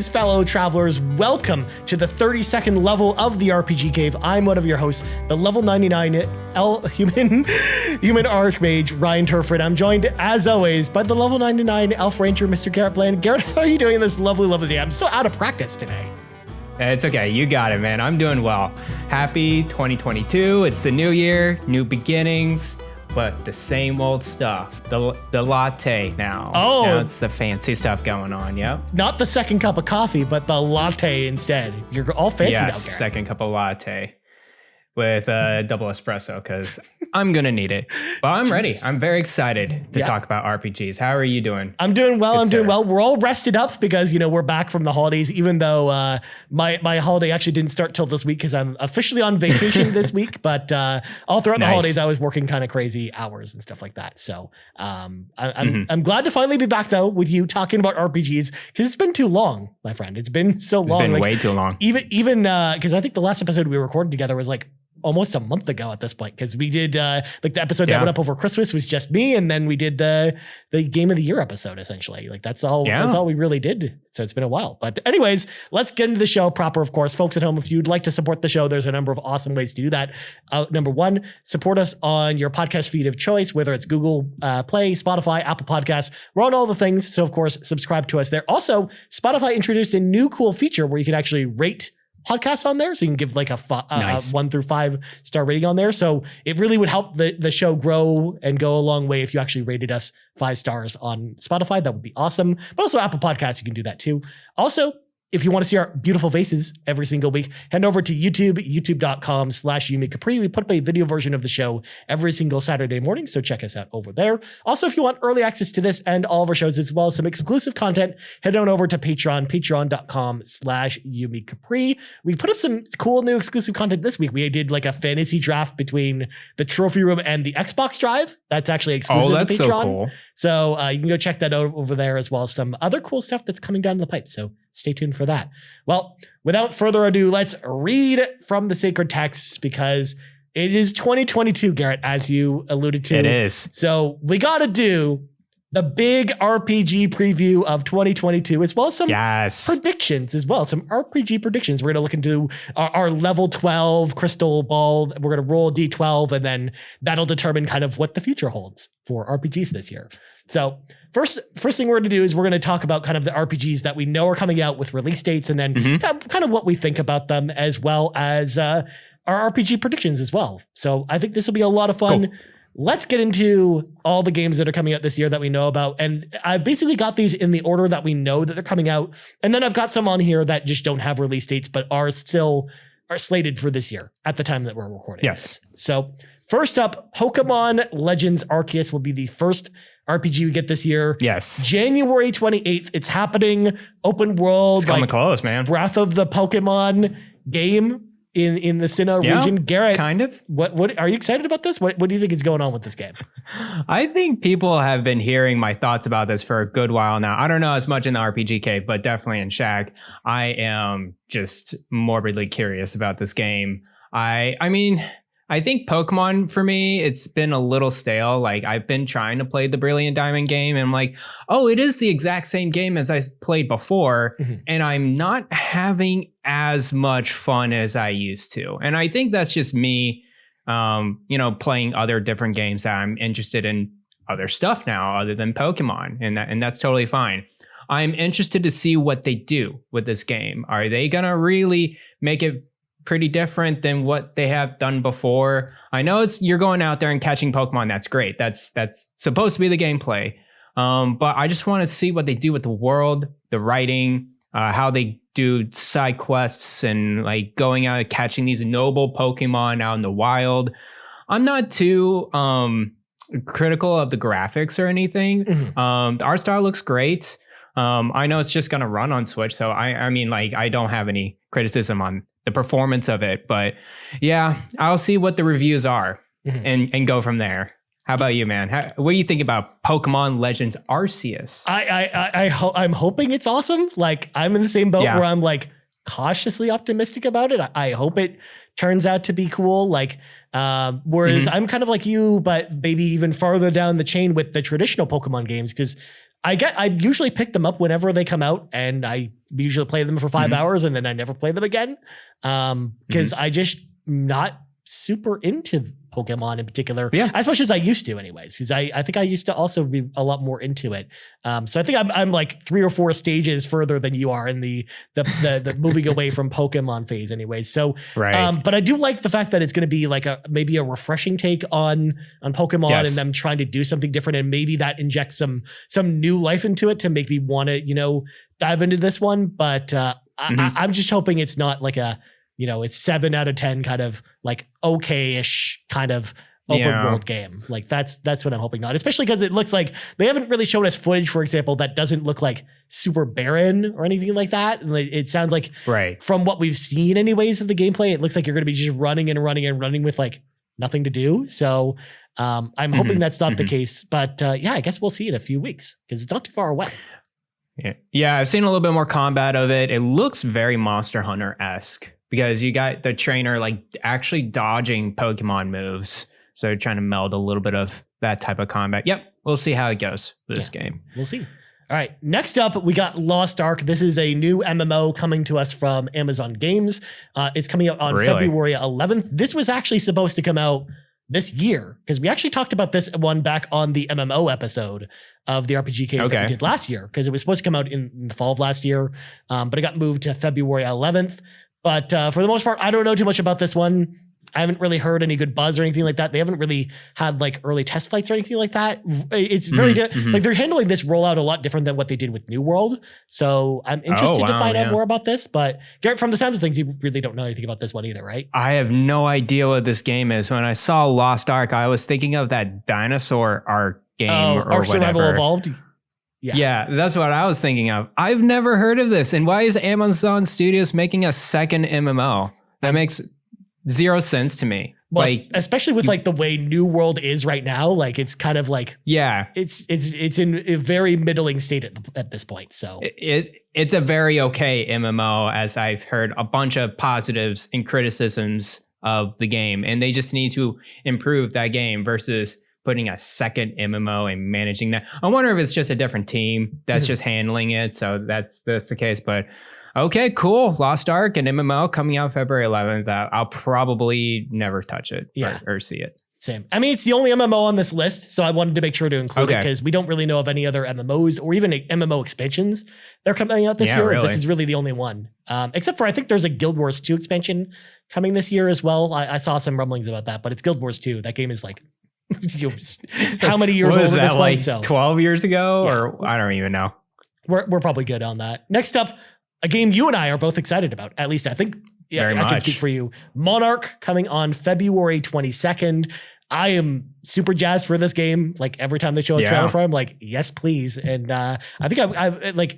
Greetings, fellow travelers. Welcome to the 32nd level of the RPG Cave. I'm one of your hosts, the level 99 human Archmage, Ryan Turford. I'm joined, as always, by the level 99 Elf Ranger, Mr. Garret Bland. Garret, how are you doing this lovely day? I'm so out of practice today. It's okay. You got it, man. I'm doing well. Happy 2022. It's the new year, new beginnings, but the same old stuff. The latte now. Oh. Now it's the fancy stuff going on, yep. Not the second cup of coffee, but the latte instead. You're all fancy now, Garret. Yes, second cup of latte with a double espresso because I'm going to need it. But I'm ready. I'm very excited to talk about RPGs. How are you doing? I'm doing well. Doing well. We're all rested up because, we're back from the holidays, even though my holiday actually didn't start till this week because I'm officially on vacation this week. But all throughout the holidays, I was working kind of crazy hours and stuff like that. So I'm glad to finally be back, though, with you talking about RPGs because it's been too long, my friend. It's been so long. It's been way too long. Even because I think the last episode we recorded together was like almost a month ago at this point, because we did the episode that went up over Christmas was just me, and then we did the Game of the Year episode, essentially. Like that's all we really did. So it's been a while. But anyways, let's get into the show proper, of course. Folks at home, if you'd like to support the show, there's a number of awesome ways to do that. Number one, support us on your podcast feed of choice, whether it's Google Play, Spotify, Apple Podcasts. We're on all the things. So of course, subscribe to us there. Also, Spotify introduced a new cool feature where you can actually rate podcasts on there, so you can give like a 1 through 5 star rating on there. So it really would help the show grow and go a long way if you actually rated us 5 stars on Spotify. That would be awesome. But also Apple Podcasts, you can do that too. Also, if you want to see our beautiful faces every single week, head over to YouTube, youtube.com/YumiCapri. We put up a video version of the show every single Saturday morning, so check us out over there. Also, if you want early access to this and all of our shows, as well as some exclusive content, head on over to Patreon, patreon.com/YumiCapri. We put up some cool new exclusive content this week. We did like a fantasy draft between the trophy room and the Xbox Drive. That's actually exclusive to Patreon. So cool. So you can go check that out over there, as well as some other cool stuff that's coming down the pipe. So stay tuned for that. Well, without further ado, let's read from the sacred texts because it is 2022, Garret, as you alluded to. It is. So we got to do the big RPG preview of 2022, as well as some predictions as well. Some RPG predictions. We're going to look into our level 12 crystal ball. We're going to roll D12, and then that'll determine kind of what the future holds for RPGs this year. So first thing we're going to do is we're going to talk about kind of the RPGs that we know are coming out with release dates, and then kind of what we think about them, as well as our RPG predictions as well. So I think this will be a lot of fun. Cool. Let's get into all the games that are coming out this year that we know about. And I've basically got these in the order that we know that they're coming out. And then I've got some on here that just don't have release dates, but are slated for this year at the time that we're recording. Yes. This. So first up, Pokemon Legends Arceus will be the first RPG we get this year. Yes. January 28th. It's happening. Open world. It's coming close, man. Breath of the Pokemon game in the Sinnoh region. Garret, kind of. What are you excited about this? What do you think is going on with this game? I think people have been hearing my thoughts about this for a good while now. I don't know as much in the RPG cave, but definitely in Shag. I am just morbidly curious about this game. I mean, I think Pokemon, for me, it's been a little stale. Like, I've been trying to play the Brilliant Diamond game, and I'm like, oh, it is the exact same game as I played before, and I'm not having as much fun as I used to. And I think that's just me, playing other different games that I'm interested in other stuff now other than Pokemon, and that's totally fine. I'm interested to see what they do with this game. Are they going to really make it pretty different than what they have done before? I know you're going out there and catching Pokemon. That's great. That's supposed to be the gameplay. But I just want to see what they do with the world, the writing, how they do side quests, and like going out and catching these noble Pokemon out in the wild. I'm not too critical of the graphics or anything. The art style looks great. I know it's just going to run on Switch, so I mean, like, I don't have any criticism on the performance of it, but yeah, I'll see what the reviews are and go from there. How about you, man? What do you think about Pokemon Legends Arceus? I'm hoping it's awesome. Like, I'm in the same boat where I'm like cautiously optimistic about it. I hope it turns out to be cool. Like, whereas I'm kind of like you, but maybe even farther down the chain with the traditional Pokemon games, because I usually pick them up whenever they come out, and I usually play them for 5 hours, and then I never play them again. Because I just not super into Pokemon in particular, as much as I used to anyways, because I think I used to also be a lot more into it. So I think I'm like 3 or 4 stages further than you are in the moving away from Pokemon phase anyways. So, but I do like the fact that it's going to be like maybe a refreshing take on Pokemon and them trying to do something different. And maybe that injects some new life into it to make me want to, dive into this one. But I'm just hoping it's not like it's 7 out of 10 kind of like okay-ish kind of open world game. Like that's what I'm hoping not, especially because it looks like they haven't really shown us footage, for example, that doesn't look like super barren or anything like that. And it sounds like from what we've seen anyways of the gameplay, it looks like you're going to be just running and running and running with like nothing to do. So I'm hoping that's not the case, but I guess we'll see in a few weeks because it's not too far away. Yeah, I've seen a little bit more combat of it. It looks very Monster Hunter-esque because you got the trainer like actually dodging Pokemon moves. So trying to meld a little bit of that type of combat. Yep, we'll see how it goes for this game. We'll see. All right, next up, we got Lost Ark. This is a new MMO coming to us from Amazon Games. It's coming out on February 11th. This was actually supposed to come out this year because we actually talked about this one back on the MMO episode of the RPG Cave that we did last year because it was supposed to come out in the fall of last year, but it got moved to February 11th. But for the most part, I don't know too much about this one. I haven't really heard any good buzz or anything like that. They haven't really had like early test flights or anything like that. It's very like they're handling this rollout a lot different than what they did with New World. So I'm interested to find out more about this. But Garrett, from the sound of things, you really don't know anything about this one either, right? I have no idea what this game is. When I saw Lost Ark, I was thinking of that dinosaur Ark game or Ark Survival whatever. Evolved. Yeah, that's what I was thinking of. I've never heard of this. And why is Amazon Studios making a second MMO? That makes zero sense to me. Well, like, especially with like the way New World is right now, like it's kind of like it's in a very middling state at this point. So it's a very okay MMO, as I've heard a bunch of positives and criticisms of the game, and they just need to improve that game versus putting a second MMO and managing that. I wonder if it's just a different team that's just handling it. So that's the case, but. Okay, cool. Lost Ark and MMO coming out February 11th. I'll probably never touch it or see it. Same. I mean, it's the only MMO on this list, so I wanted to make sure to include it because we don't really know of any other MMOs or even MMO expansions that are coming out this year. Really. This is really the only one. Except for I think there's a Guild Wars 2 expansion coming this year as well. I saw some rumblings about that, but it's Guild Wars 2. That game is like how many years old at this point? Like so 12 years ago or I don't even know. We're probably good on that. Next up, a game you and I are both excited about. At least I think I can speak for you. Monark coming on February 22nd. I am super jazzed for this game. Like every time they show a trailer for it, I'm like, yes, please. And I think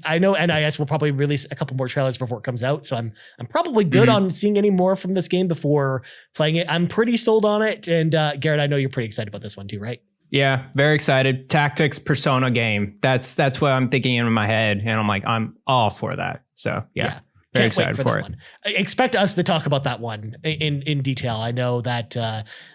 I know NIS will probably release a couple more trailers before it comes out. So I'm probably good on seeing any more from this game before playing it. I'm pretty sold on it. And Garrett, I know you're pretty excited about this one too, right? Yeah, very excited. Tactics Persona game. That's what I'm thinking in my head. And I'm like, I'm all for that. So very excited for it. One. Expect us to talk about that one in detail. I know that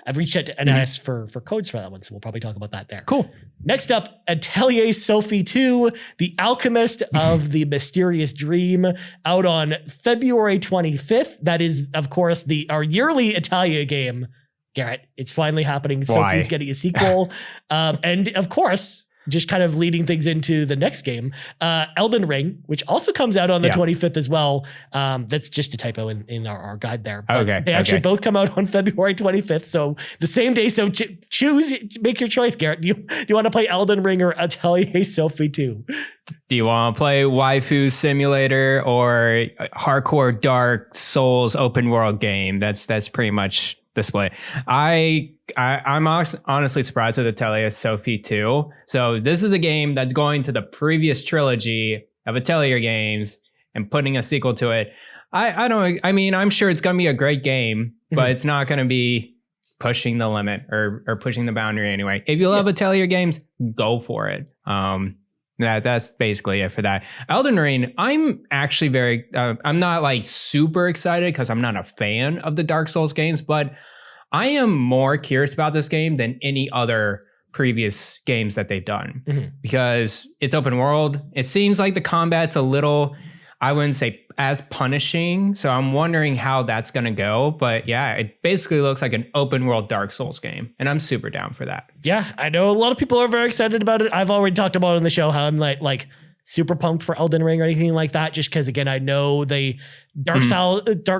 I've reached out to NIS for codes for that one. So we'll probably talk about that there. Cool. Next up, Atelier Sophie 2, The Alchemist of the Mysterious Dream, out on February 25th. That is, of course, our yearly Atelier game. Garrett, it's finally happening. Why? Sophie's getting a sequel. And of course, just kind of leading things into the next game, Elden Ring, which also comes out on the 25th as well. That's just a typo in our guide there. But they actually both come out on February 25th. So the same day. So choose, make your choice, Garrett. Do you want to play Elden Ring or Atelier Sophie 2? Do you want to play Waifu Simulator or hardcore Dark Souls open world game? That's pretty much display. I'm honestly surprised with Atelier Sophie 2. So this is a game that's going to the previous trilogy of Atelier games and putting a sequel to it. I mean, I'm sure it's going to be a great game, but it's not going to be pushing the limit or pushing the boundary anyway. If you love Atelier games, go for it. That's basically it for that. Elden Ring, I'm actually I'm not like super excited because I'm not a fan of the Dark Souls games, but I am more curious about this game than any other previous games that they've done, because it's open world. It seems like the combat's a little, I wouldn't say as punishing. So I'm wondering how that's going to go. But yeah, it basically looks like an open world Dark Souls game. And I'm super down for that. Yeah, I know a lot of people are very excited about it. I've already talked about it on the show how I'm like super pumped for Elden Ring or anything like that. Just because, again, I know the Dark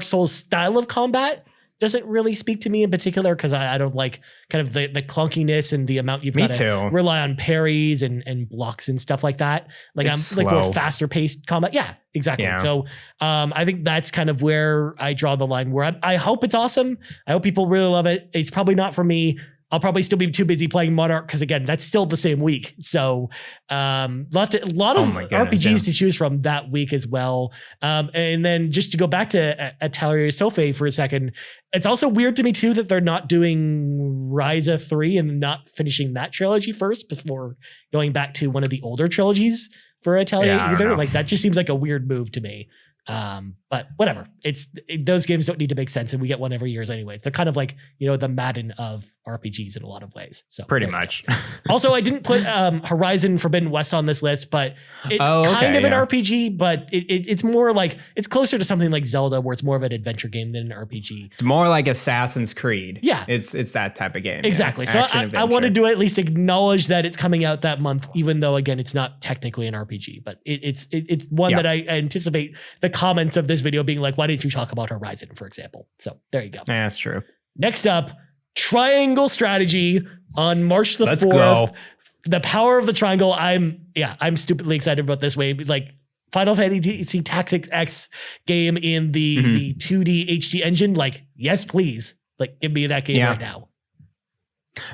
Souls style of combat doesn't really speak to me in particular, because I don't like kind of the clunkiness and the amount you've got to rely on parries and blocks and stuff like that. Like it's like more faster paced combat. Yeah, exactly. Yeah. So I think that's kind of where I draw the line, where I hope it's awesome. I hope people really love it. It's probably not for me. I'll probably still be too busy playing Monark, because again, that's still the same week. So a lot of RPGs to choose from that week as well. And then just to go back to Atelier Sophie for a second, it's also weird to me too that they're not doing Ryza 3 and not finishing that trilogy first before going back to one of the older trilogies for Atelier either. Like that just seems like a weird move to me. But whatever, those games don't need to make sense, and we get one every year anyway. They're kind of like, the Madden of RPGs in a lot of ways. So pretty much. Also, I didn't put Horizon Forbidden West on this list, but it's kind of an RPG, but it's more like, it's closer to something like Zelda, where it's more of an adventure game than an RPG. It's more like Assassin's Creed. Yeah. It's that type of game. Exactly. Yeah. So I wanted to at least acknowledge that it's coming out that month, even though, again, it's not technically an RPG, but it's one that I anticipate the comments of this video being like, why didn't you talk about Horizon, for example? So there you go. Yeah, that's true. Next up, Triangle Strategy on March the 4th. Let's go. The power of the triangle. I'm stupidly excited about this way. Like Final Fantasy Tactics X game in the 2D HD engine. Like, yes, please. Like, give me that game right now.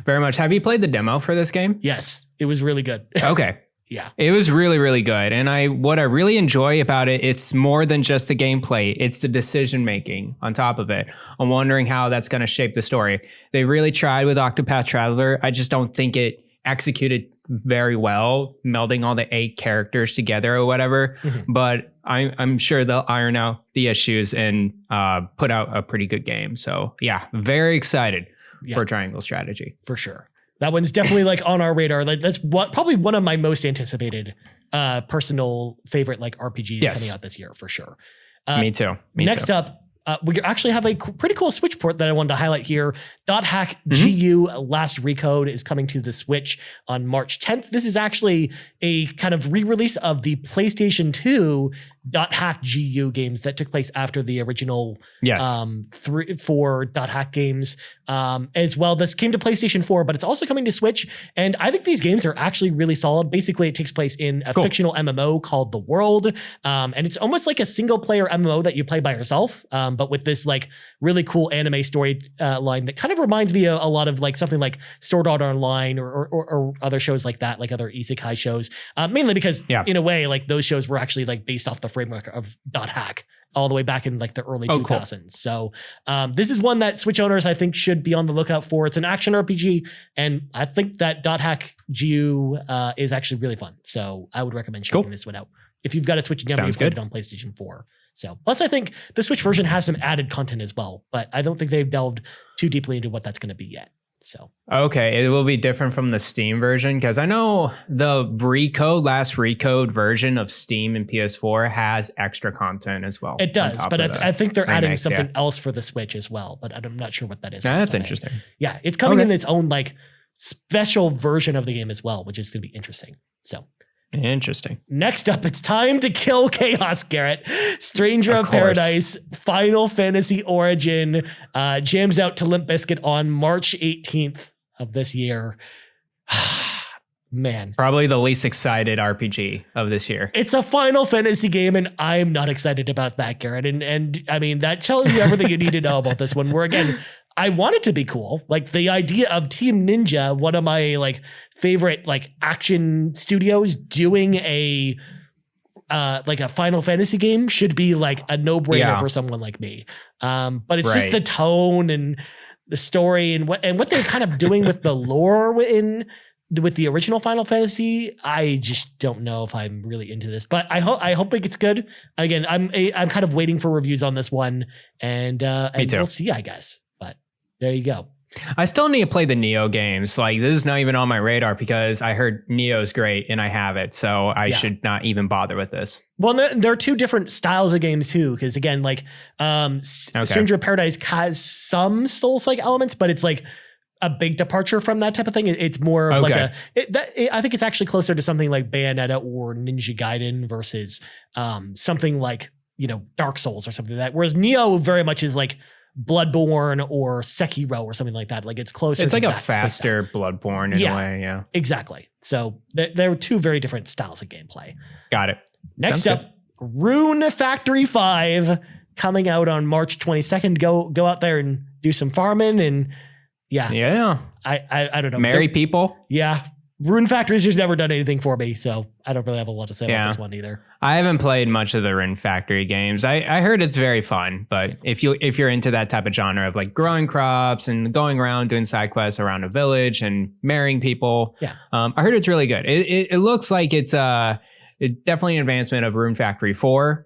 Very much. Have you played the demo for this game? Yes, it was really good. Okay. Yeah. It was really, really good. And what I really enjoy about it, it's more than just the gameplay. It's the decision making on top of it. I'm wondering how that's going to shape the story. They really tried with Octopath Traveler. I just don't think it executed very well, melding all the 8 characters together or whatever. But I'm sure they'll iron out the issues and put out a pretty good game. So yeah, very excited for Triangle Strategy. For sure. That one's definitely like on our radar. Like that's probably one of my most anticipated personal favorite like RPGs coming out this year for sure. Me too. Next up, we actually have a pretty cool Switch port that I wanted to highlight here. .hack GU Last Recode is coming to the Switch on March 10th. This is actually a kind of re-release of the PlayStation 2 .hack GU games that took place after the original 4 .hack games as well. This came to PlayStation 4, but it's also coming to Switch. And I think these games are actually really solid. Basically, it takes place in a fictional MMO called The World. And it's almost like a single player MMO that you play by yourself, but with this like really cool anime story line that kind of reminds me a lot of like something like Sword Art Online or other shows like that, like other isekai shows. Mainly because in a way, like those shows were actually like based off the framework of .hack all the way back in like the early 2000s. Cool. So this is one that Switch owners, I think, should be on the lookout for. It's an action RPG, and I think that .hack GU is actually really fun. So I would recommend checking this one out. If you've got a Switch and you haven't played it on PlayStation 4. So plus I think the Switch version has some added content as well, but I don't think they've delved too deeply into what that's going to be yet. So okay, it will be different from the Steam version, because I know the last Recode version of Steam and PS4 has extra content as well. It does, but I think they're adding something else for the Switch as well, but I'm not sure what that is. Yeah, that's interesting. Yeah, it's coming in its own like special version of the game as well, which is going to be interesting. So interesting. Next up, it's time to kill chaos, Garrett. Stranger of Paradise, Final Fantasy Origin, jams out to Limp Bizkit on March 18th of this year. Man. Probably the least excited RPG of this year. It's a Final Fantasy game, and I'm not excited about that, Garrett. And I mean, that tells you everything you need to know about this one, where again, I want it to be cool. Like the idea of Team Ninja, one of my like favorite like action studios, doing a like a Final Fantasy game should be like a no-brainer for someone like me. But it's just the tone and the story and what they're kind of doing with the lore with the original Final Fantasy. I just don't know if I'm really into this, but I hope it gets good. Again, I'm kind of waiting for reviews on this one, and we'll see, I guess. There you go. I still need to play the Neo games. Like, this is not even on my radar because I heard Neo's great and I have it. So I should not even bother with this. Well, there are two different styles of games too. Because again, like Stranger of Paradise has some Souls-like elements, but it's like a big departure from that type of thing. It's more of like I think it's actually closer to something like Bayonetta or Ninja Gaiden versus something like, Dark Souls or something like that. Whereas Neo very much is like Bloodborne or Sekiro or something like that. Like it's closer. It's like a faster Bloodborne in a way. Yeah, exactly. So there are two very different styles of gameplay. Got it. Next up, Rune Factory 5 coming out on March 22nd. Go out there and do some farming and yeah. I don't know. Marry people. Yeah. Rune Factory's just never done anything for me, so I don't really have a lot to say about this one either. I haven't played much of the Rune Factory games. I heard it's very fun, but if you're into that type of genre of like growing crops and going around doing side quests around a village and marrying people, I heard it's really good. It looks like it's definitely an advancement of Rune Factory 4,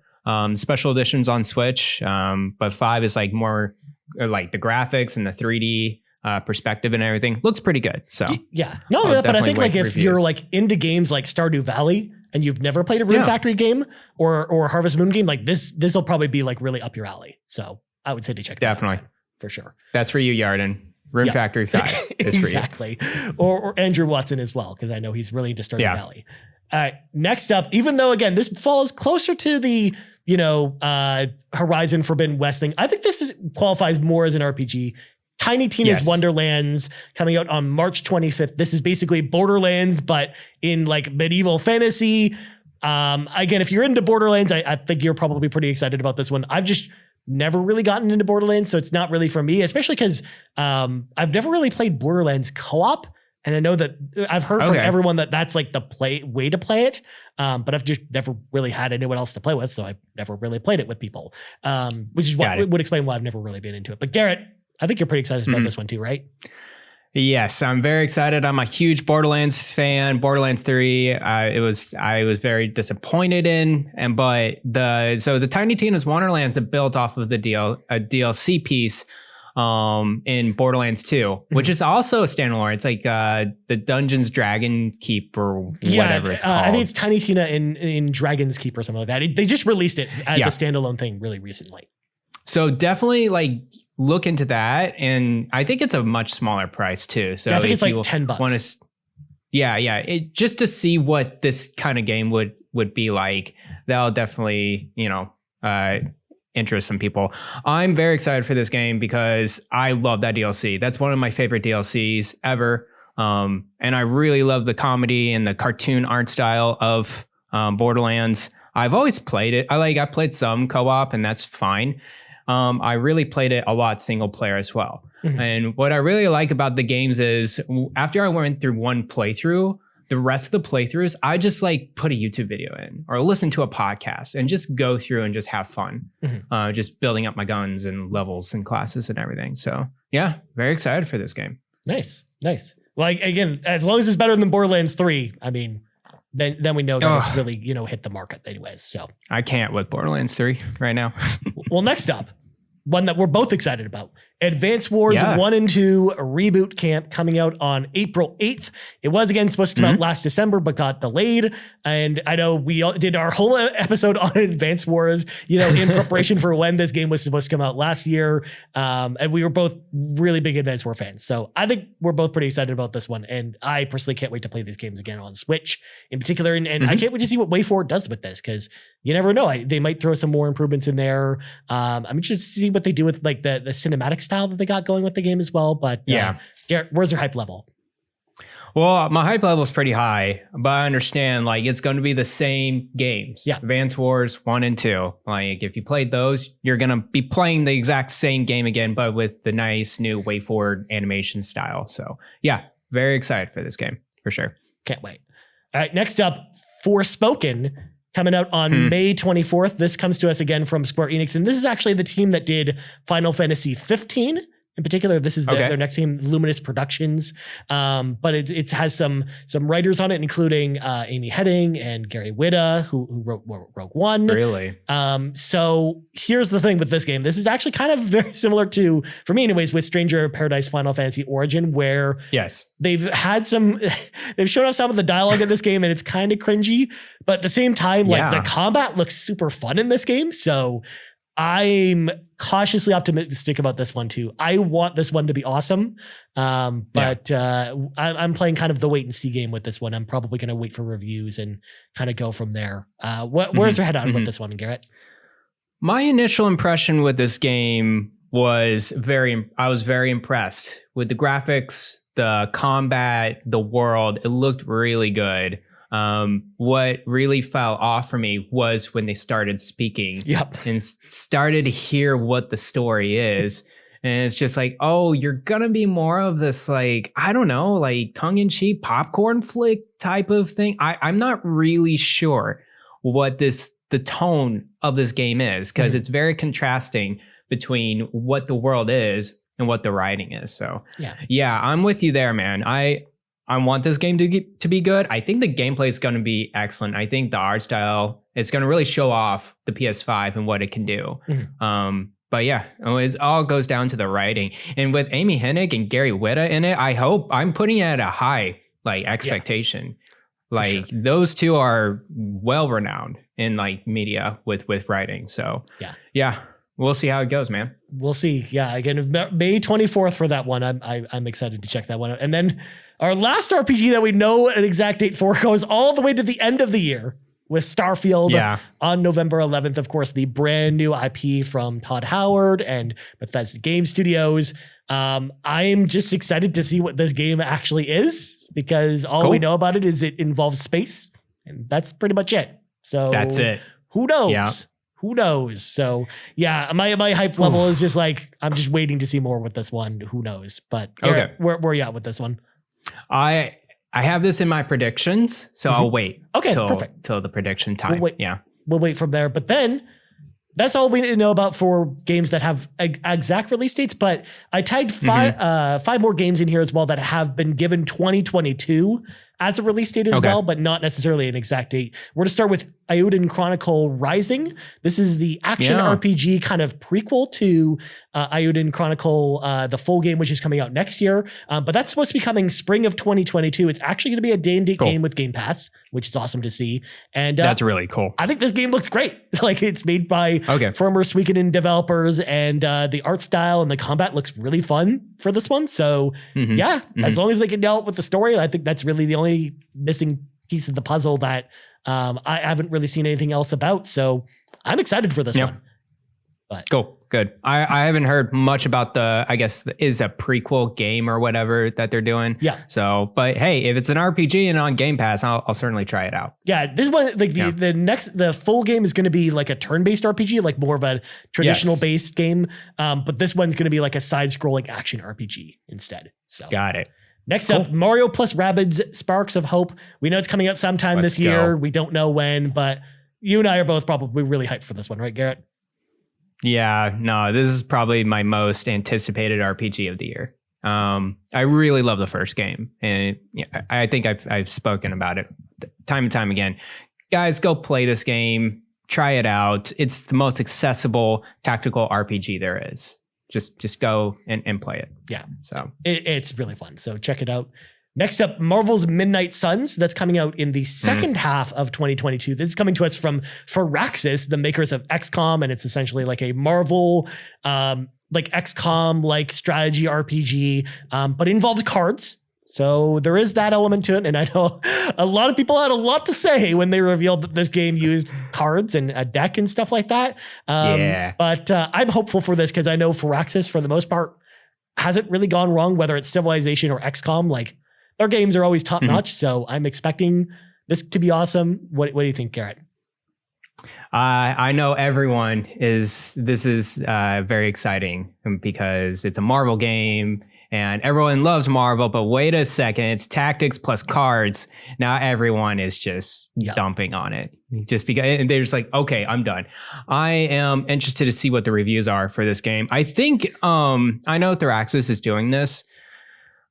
special editions on Switch, but 5 is like more like the graphics and the 3D perspective and everything looks pretty good. So but I think like if you're like into games like Stardew Valley and you've never played a Rune Factory game or Harvest Moon game, like this will probably be like really up your alley. So I would say to check that out for sure. That's for you, Eiyuden. Rune Factory 5 is for you. Exactly. Or Andrew Watson as well, because I know he's really into Stardew Valley. All right, next up, even though again this falls closer to the Horizon Forbidden West thing, I think this qualifies more as an RPG. Tiny Tina's Wonderlands coming out on March 25th. This is basically Borderlands, but in like medieval fantasy. Again, if you're into Borderlands, I think you're probably pretty excited about this one. I've just never really gotten into Borderlands, so it's not really for me, especially because I've never really played Borderlands co-op. And I know that I've heard from everyone that that's like the way to play it. But I've just never really had anyone else to play with, so I've never really played it with people, which is what would explain why I've never really been into it. But Garrett, I think you're pretty excited about this one too, right? Yes, I'm very excited. I'm a huge Borderlands fan. Borderlands 3, I was very disappointed in, but the Tiny Tina's Wonderlands are built off of the DLC piece in Borderlands 2, which is also a standalone. It's like the Dungeons Dragon Keep or whatever it's called. I think it's Tiny Tina in Dragon's Keep or something like that. They just released it as a standalone thing really recently. So definitely like look into that, and I think it's a much smaller price too. So I think it's like $10. Just to see what this kind of game would be like, that'll definitely interest some people. I'm very excited for this game because I love that DLC. That's one of my favorite DLCs ever, and I really love the comedy and the cartoon art style of Borderlands. I've always played it. I played some co-op, and that's fine. I really played it a lot single player as well. Mm-hmm. And what I really like about the games is after I went through one playthrough, the rest of the playthroughs, I just like put a YouTube video in or listen to a podcast and just go through and just have fun. Mm-hmm. Just building up my guns and levels and classes and everything. So yeah, very excited for this game. Nice. Well, again, as long as it's better than Borderlands 3, I mean, then we know that it's really, hit the market anyways. So I can't with Borderlands 3 right now. Well, next up, one that we're both excited about. Advance Wars 1 and 2 Reboot Camp coming out on April 8th. It was again supposed to come out last December, but got delayed. And I know we all did our whole episode on Advance Wars, in preparation for when this game was supposed to come out last year. And we were both really big Advance War fans. So I think we're both pretty excited about this one. And I personally can't wait to play these games again on Switch in particular. And I can't wait to see what WayForward does with this, because you never know. They might throw some more improvements in there. I'm interested to see what they do with like the cinematic style that they got going with the game as well. But Garrett, where's your hype level? Well, my hype level is pretty high, but I understand like it's going to be the same games. Yeah. Advance Wars 1 and 2. Like if you played those, you're going to be playing the exact same game again, but with the nice new WayForward animation style. So yeah, very excited for this game for sure. Can't wait. All right. Next up, Forspoken, coming out on May 24th. This comes to us again from Square Enix. And this is actually the team that did Final Fantasy 15 In particular, this is their next game, Luminous Productions. But it has some writers on it, including Amy Hennig and Gary Whitta, who wrote Rogue One. Really? So here's the thing with this game. This is actually kind of very similar to, for me anyways, with Stranger Paradise Final Fantasy Origin, where they've shown us some of the dialogue in this game, and it's kind of cringy. But at the same time, like the combat looks super fun in this game. So I'm cautiously optimistic about this one too. I want this one to be awesome, but I'm playing kind of the wait and see game with this one. I'm probably going to wait for reviews and kind of go from there. Where's your head on with this one, Garrett? My initial impression with this game was I was very impressed with the graphics, the combat, the world. It looked really good. What really fell off for me was when they started speaking and started to hear what the story is. And it's just like, oh, you're going to be more of this, like, I don't know, like tongue-in-cheek popcorn flick type of thing. I'm not really sure what the tone of this game is, because it's very contrasting between what the world is and what the writing is. So yeah, I'm with you there, man. I want this game to be good. I think the gameplay is going to be excellent. I think the art style is going to really show off the PS5 and what it can do. But yeah, it all goes down to the writing. And with Amy Hennig and Gary Whitta in it, I'm putting it at a high expectation. Those two are well renowned in media with writing. So yeah. We'll see how it goes, man. We'll see. Yeah, again, May 24th for that one. I'm excited to check that one out. And then our last RPG that we know an exact date for goes all the way to the end of the year with Starfield on November 11th. Of course, the brand new IP from Todd Howard and Bethesda Game Studios. I'm just excited to see what this game actually is, because all we know about it is it involves space, and that's pretty much it. So that's it. Who knows? Yeah. Who knows? So yeah, my hype level is just like, I'm just waiting to see more with this one. Who knows? But Garrett, where are you at with this one? I have this in my predictions, so I'll wait. Okay, perfect. Till the prediction time. We'll wait from there. But then that's all we need to know about for games that have exact release dates. But I tagged five more games in here as well that have been given 2022 as a release date as well, but not necessarily an exact date. We're going to start with Eiyuden Chronicle Rising. This is the action RPG kind of prequel to Eiyuden Chronicle, the full game, which is coming out next year. But that's supposed to be coming spring of 2022. It's actually going to be a day-and-date game with Game Pass, which is awesome to see. And that's really cool. I think this game looks great. Like, it's made by former Suikoden developers, and the art style and the combat looks really fun for this one. So as long as they can nail it with the story, I think that's really the only missing piece of the puzzle that I haven't really seen anything else about. So I'm excited for this one. But cool. Good. I haven't heard much about I guess is a prequel game or whatever that they're doing. Yeah. So, but hey, if it's an RPG and on Game Pass, I'll certainly try it out. Yeah. This one, like the full game is going to be like a turn-based RPG, like more of a traditional based game. But this one's going to be like a side-scrolling action RPG instead. So got it. Next up, Mario plus Rabbids Sparks of Hope. We know it's coming out sometime this year. We don't know when, but you and I are both probably really hyped for this one, right, Garrett? Yeah, no, this is probably my most anticipated RPG of the year. I really love the first game, and I think I've spoken about it time and time again. Guys, go play this game. Try it out. It's the most accessible tactical RPG there is. Just go and play it. Yeah. So it's really fun. So check it out. Next up, Marvel's Midnight Suns. That's coming out in the second half of 2022. This is coming to us from Firaxis, the makers of XCOM, and it's essentially like a Marvel, like XCOM, like strategy RPG, but it involves cards. So there is that element to it. And I know a lot of people had a lot to say when they revealed that this game used cards and a deck and stuff like that. But I'm hopeful for this, because I know Firaxis, for the most part, hasn't really gone wrong, whether it's Civilization or XCOM. Like, their games are always top notch. So I'm expecting this to be awesome. What do you think, Garrett? I know everyone this is very exciting because it's a Marvel game. and everyone loves Marvel, but wait a second, it's tactics plus cards. Now everyone is just dumping on it just because, and they're just like, okay, I'm done. I am interested to see what the reviews are for this game. I think, I know Arceus is doing this.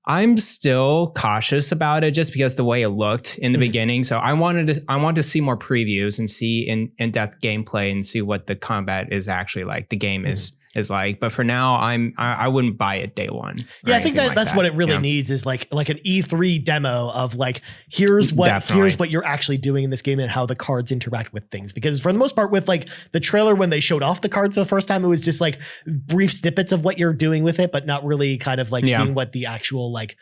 I'm still cautious about it just because the way it looked in the beginning. So I wanted to see more previews and see in-depth gameplay and see what the combat is actually like. The game is like, but for now, I wouldn't buy it day one. Yeah, I think that's what it really needs is like an E3 demo of like here's what you're actually doing in this game and how the cards interact with things. Because for the most part, with like the trailer when they showed off the cards the first time, it was just like brief snippets of what you're doing with it, but not really kind of like seeing what the actual like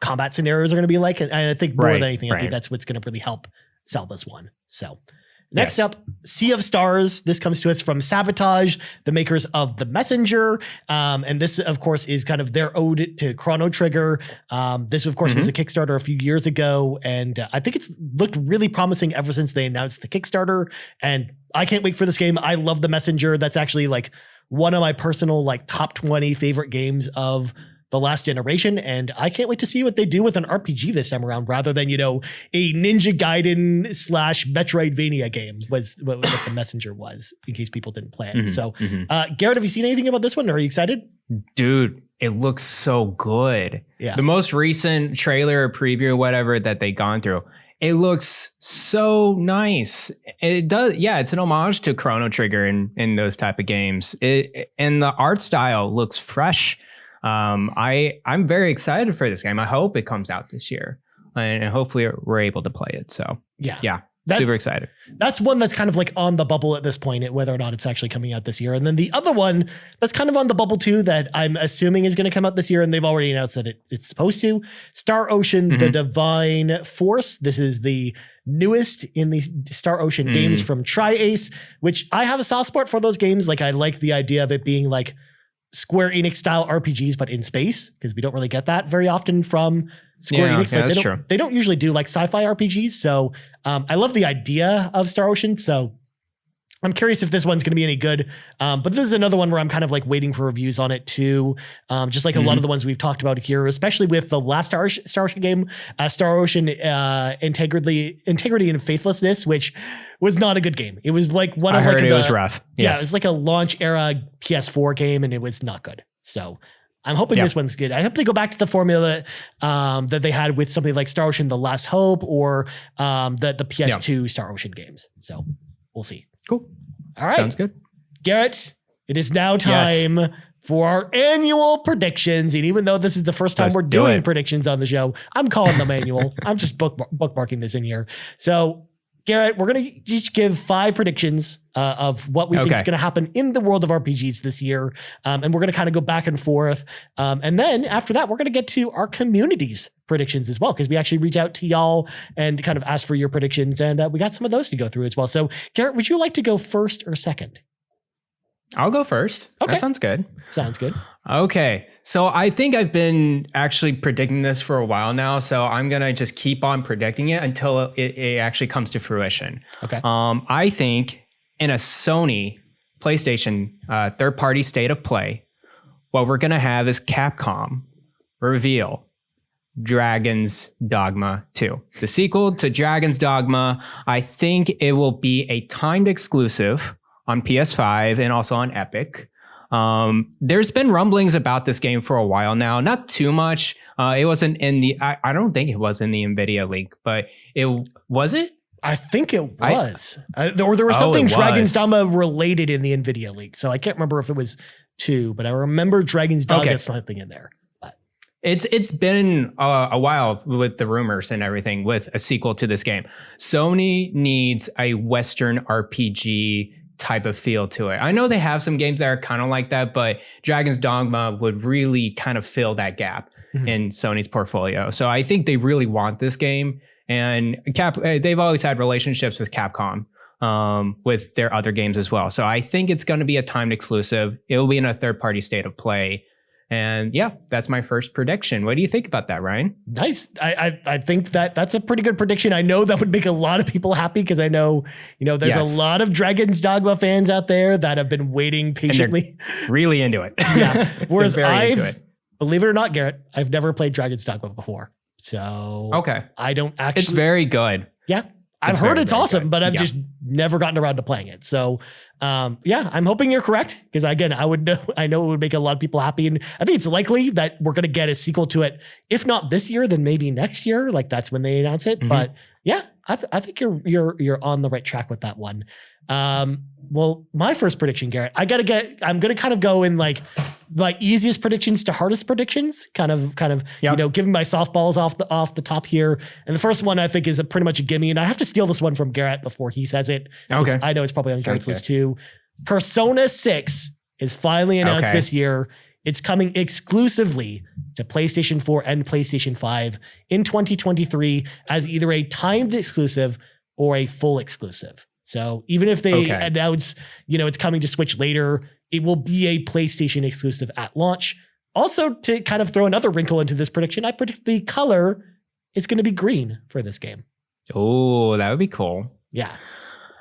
combat scenarios are going to be like. And I think more than anything, I think that's what's going to really help sell this one. So. Next up, Sea of Stars. This comes to us from Sabotage, the makers of The Messenger. And this, of course, is kind of their ode to Chrono Trigger. This, of course, was a Kickstarter a few years ago. And I think it's looked really promising ever since they announced the Kickstarter. And I can't wait for this game. I love The Messenger. That's actually like one of my personal like top 20 favorite games of the last generation, and I can't wait to see what they do with an RPG this time around, rather than, you know, a Ninja Gaiden / Metroidvania game was what The Messenger was, in case people didn't play it. So, Garrett, have you seen anything about this one? Are you excited? Dude, it looks so good. Yeah. The most recent trailer or preview or whatever that they gone through, it looks so nice. It does. Yeah, it's an homage to Chrono Trigger in those type of games. And the art style looks fresh. I'm very excited for this game. I hope it comes out this year, and hopefully we're able to play it. So yeah, super excited. That's one that's kind of like on the bubble at this point, whether or not it's actually coming out this year. And then the other one that's kind of on the bubble too, that I'm assuming is going to come out this year, and they've already announced that it's supposed to. Star Ocean: The Divine Force. This is the newest in the Star Ocean games from Tri-Ace, which I have a soft spot for those games. Like I like the idea of it being like Square Enix style RPGs, but in space, because we don't really get that very often from Square Enix. Yeah, that's true. They don't usually do like sci-fi RPGs. So I love the idea of Star Ocean. So I'm curious if this one's going to be any good. But this is another one where I'm kind of like waiting for reviews on it too. Just like a lot of the ones we've talked about here, especially with the last Star Ocean game, Star Ocean Integrity and Faithlessness, which was not a good game. It was like one of I heard it was rough. Yeah, it was like a launch era PS4 game, and it was not good. So I'm hoping this one's good. I hope they go back to the formula that they had with something like Star Ocean: The Last Hope or the PS2 Star Ocean games. So we'll see. Cool. All right. Sounds good. Garrett, it is now time for our annual predictions. And even though this is the first time we're doing predictions on the show, I'm calling them annual. I'm just bookmarking this in here. So, Garrett, we're going to each give 5 predictions of what we think is going to happen in the world of RPGs this year. And we're going to kind of go back and forth. And then after that, we're going to get to our community's predictions as well, because we actually reach out to y'all and kind of ask for your predictions. And we got some of those to go through as well. So, Garrett, would you like to go first or second? I'll go first. Okay. That sounds good. Sounds good. Okay. So I think I've been actually predicting this for a while now. So I'm going to just keep on predicting it until it actually comes to fruition. Okay. I think in a Sony PlayStation third-party state of play, what we're going to have is Capcom reveal Dragon's Dogma 2. The sequel to Dragon's Dogma. I think it will be a timed exclusive on PS5 and also on Epic. There's been rumblings about this game for a while now. Not too much. It wasn't in the, I don't think it was in the NVIDIA leak, but was it? I think it was. There was something Dragon's Dogma related in the NVIDIA leak. So I can't remember if it was 2, but I remember Dragon's Dogma something in there. But It's been a while with the rumors and everything with a sequel to this game. Sony needs a Western RPG type of feel to it. I know they have some games that are kind of like that, but Dragon's Dogma would really kind of fill that gap in Sony's portfolio. So I think they really want this game, and they've always had relationships with Capcom with their other games as well. So I think it's going to be a timed exclusive. It will be in a third-party state of play. And yeah, that's my first prediction. What do you think about that, Ryan? Nice. I think that's a pretty good prediction. I know that would make a lot of people happy, because I know, there's a lot of Dragon's Dogma fans out there that have been waiting patiently. Really into it. Yeah. Whereas believe it or not, Garrett, I've never played Dragon's Dogma before. So Okay. I don't actually. It's very good. Yeah. I've heard it's awesome, good. But I've just never gotten around to playing it. So, I'm hoping you're correct because again, I know it would make a lot of people happy, and I think it's likely that we're going to get a sequel to it. If not this year, then maybe next year. Like that's when they announce it. Mm-hmm. But yeah, I think you're on the right track with that one. Well, my first prediction, Garrett, I'm going to kind of go in like my easiest predictions to hardest predictions, kind of, giving my softballs off the top here. And the first one I think is pretty much a gimme, and I have to steal this one from Garrett before he says it. Okay. I know it's probably on Garrett's list too. Persona 6 is finally announced this year. It's coming exclusively to PlayStation 4 and PlayStation 5 in 2023 as either a timed exclusive or a full exclusive. So even if they announce, it's coming to Switch later, it will be a PlayStation exclusive at launch. Also, to kind of throw another wrinkle into this prediction, I predict the color is going to be green for this game. Oh, that would be cool. Yeah.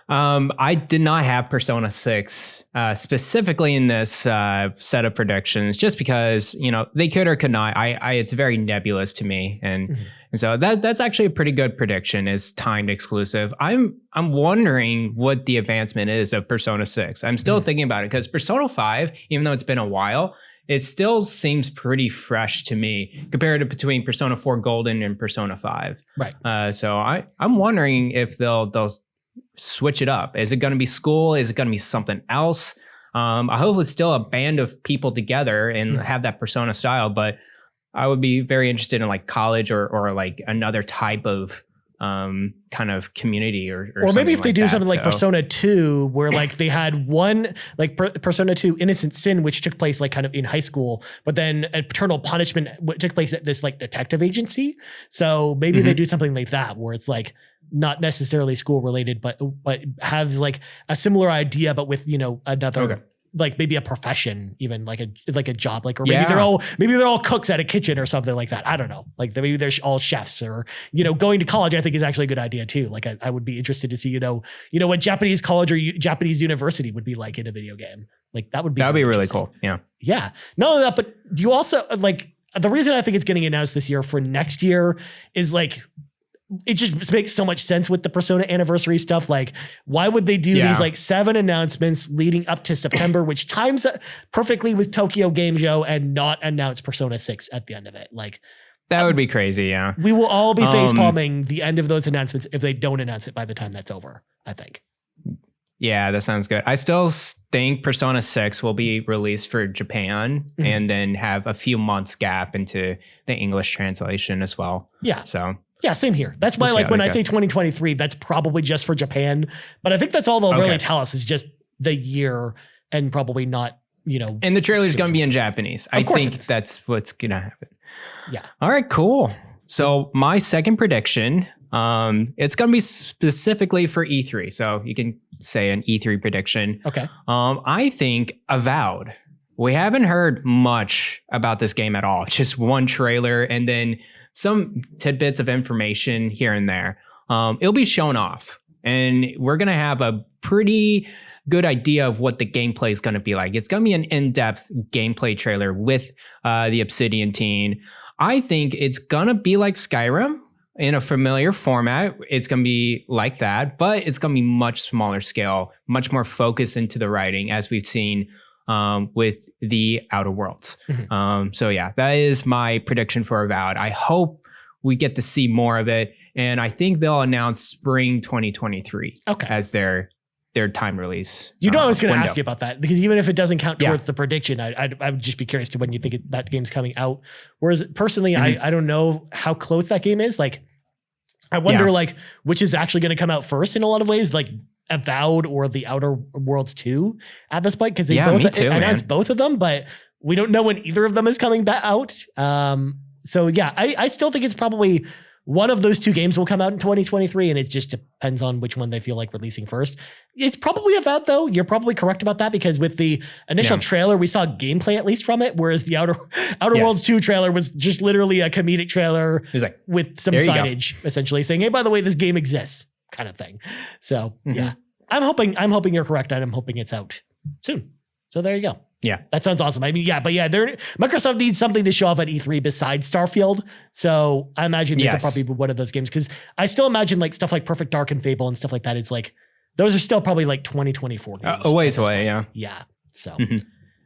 I did not have Persona 6 specifically in this set of predictions, just because they could or could not. It's very nebulous to me, and so that's actually a pretty good prediction. Is timed exclusive. I'm wondering what the advancement is of Persona 6. I'm still thinking about it because Persona 5, even though it's been a while, it still seems pretty fresh to me compared to between Persona 4 Golden and Persona 5. Right. So I'm wondering if they'll switch it up. Is it going to be school? Is it going to be something else? I hope it's still a band of people together and have that Persona style, but I would be very interested in like college or like another type of kind of community or maybe if they like do that, something like Persona 2 where like they had one like Persona 2 Innocent Sin, which took place like kind of in high school, but then Eternal Punishment took place at this like detective agency. So maybe they do something like that where it's like not necessarily school related, but have like a similar idea, but with another like maybe a profession, even like a job, like, or maybe they're all cooks at a kitchen or something like that. I don't know. Like maybe they're all chefs, or going to college. I think is actually a good idea too. Like I would be interested to see what Japanese college or Japanese university would be like in a video game. Like that'd be really cool. Yeah. Yeah. Not only that, but do you also like the reason I think it's getting announced this year for next year is like, it just makes so much sense with the Persona anniversary stuff. Like, why would they do these like 7 announcements leading up to September, which times perfectly with Tokyo Game Show, and not announce Persona 6 at the end of it? Like, that would be crazy. Yeah. We will all be facepalming the end of those announcements if they don't announce it by the time that's over, I think. Yeah, that sounds good. I still think Persona 6 will be released for Japan and then have a few months gap into the English translation as well. Yeah. So yeah, same here. That's why, like, when I say 2023, that's probably just for Japan. But I think that's all they'll really tell us is just the year, and probably not, And the trailer's going to be in Japanese. I think that's what's going to happen. Yeah. All right, cool. So my second prediction, it's going to be specifically for E3. So you can say an E3 prediction. Okay. I think Avowed. We haven't heard much about this game at all. Just one trailer and then some tidbits of information here and there. It'll be shown off, and we're going to have a pretty good idea of what the gameplay is going to be like. It's going to be an in-depth gameplay trailer with the Obsidian team. I think it's going to be like Skyrim in a familiar format. It's going to be like that, but it's going to be much smaller scale, much more focused into the writing, as we've seen with the Outer Worlds. So yeah, that is my prediction for Avowed. I hope we get to see more of it, and I think they'll announce spring 2023 as their time release. I was going to ask you about that, because even if it doesn't count towards the prediction, I would just be curious to when you think that game's coming out. Whereas personally, I don't know how close that game is. Like, I wonder like which is actually going to come out first in a lot of ways, like Avowed or the Outer Worlds 2 at this point, because they both announced both of them, but we don't know when either of them is coming back out. So yeah, I still think it's probably one of those two games will come out in 2023, and it just depends on which one they feel like releasing first. It's probably Avowed, though. You're probably correct about that, because with the initial trailer, we saw gameplay at least from it, whereas the Outer Worlds 2 trailer was just literally a comedic trailer with some signage, essentially saying, "Hey, by the way, this game exists," kind of thing. So yeah, I'm hoping you're correct, and I'm hoping it's out soon. So there you go. Yeah. That sounds awesome. I mean, Microsoft needs something to show off at E3 besides Starfield. So I imagine this will probably be one of those games, because I still imagine like stuff like Perfect Dark and Fable and stuff like that. It's like, those are still probably like 2024 games. A ways away, yeah. Yeah. So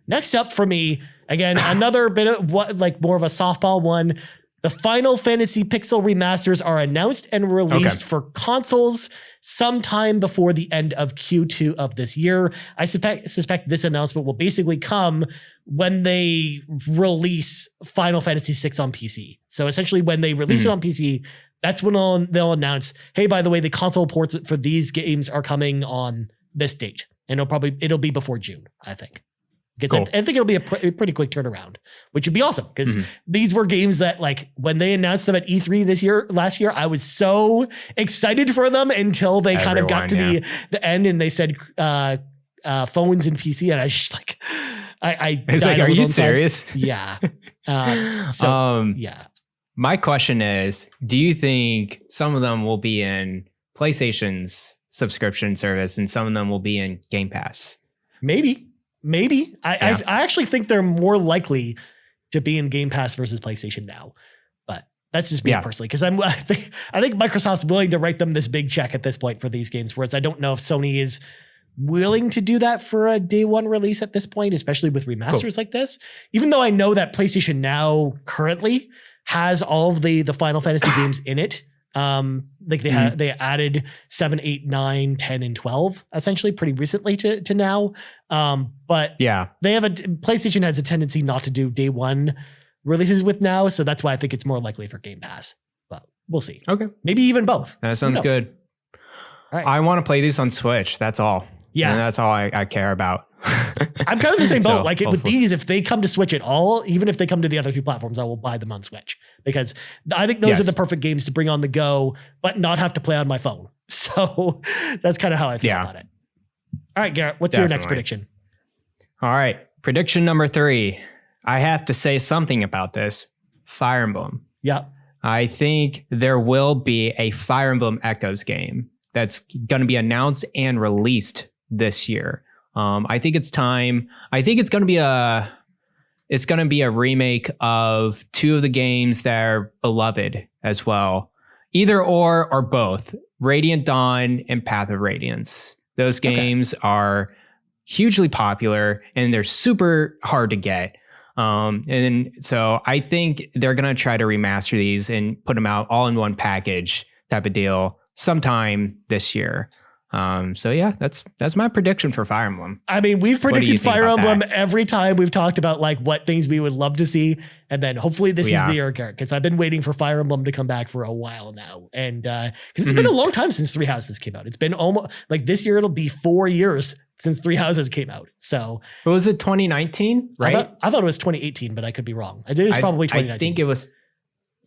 next up for me, again, another bit of more of a softball one. The Final Fantasy Pixel remasters are announced and released for consoles sometime before the end of Q2 of this year. I suspect this announcement will basically come when they release Final Fantasy VI on PC. So essentially when they release it on PC, that's when they'll announce, hey, by the way, the console ports for these games are coming on this date. And it'll be before June, I think. Because I think it'll be a pretty quick turnaround, which would be awesome, because these were games that, like, when they announced them at E3 last year, I was so excited for them until they kind of got to the end and they said phones and PC, and I just like, I it's like, are you serious? Yeah. My question is, do you think some of them will be in PlayStation's subscription service and some of them will be in Game Pass? Maybe. I actually think they're more likely to be in Game Pass versus PlayStation now, but that's just me personally, because I think Microsoft's willing to write them this big check at this point for these games, whereas I don't know if Sony is willing to do that for a day one release at this point, especially with remasters like this. Even though I know that PlayStation Now currently has all of the Final Fantasy games in it. They added 7, 8, 9, 10, and 12 essentially pretty recently to now. But they have PlayStation has a tendency not to do day one releases with Now, so that's why I think it's more likely for Game Pass. But we'll see. Okay, maybe even both. That sounds good. All right. I want to play these on Switch. That's all. Yeah, and that's all I care about. I'm kind of the same boat. With these, if they come to Switch at all, even if they come to the other two platforms, I will buy them on Switch, because I think those are the perfect games to bring on the go, but not have to play on my phone. So that's kind of how I feel about it. All right, Garrett, what's your next prediction? All right, prediction number 3. I have to say something about this. Fire Emblem. Yeah. I think there will be a Fire Emblem Echoes game that's going to be announced and released this year. I think it's time. I think it's going to be a remake of 2 of the games that are beloved as well. Either or both. Radiant Dawn and Path of Radiance. Those games are hugely popular and they're super hard to get. And so I think they're going to try to remaster these and put them out all in one package type of deal sometime this year. So yeah, that's my prediction for Fire Emblem. I mean, we've predicted Fire Emblem every time we've talked about like what things we would love to see. And then hopefully this is the year, Garrett, because I've been waiting for Fire Emblem to come back for a while now. And because it's been a long time since Three Houses came out. It's been almost like this year, it'll be 4 years since Three Houses came out. So was it 2019? Right? I thought it was 2018, but I could be wrong. I think it was probably 2019. I think it was.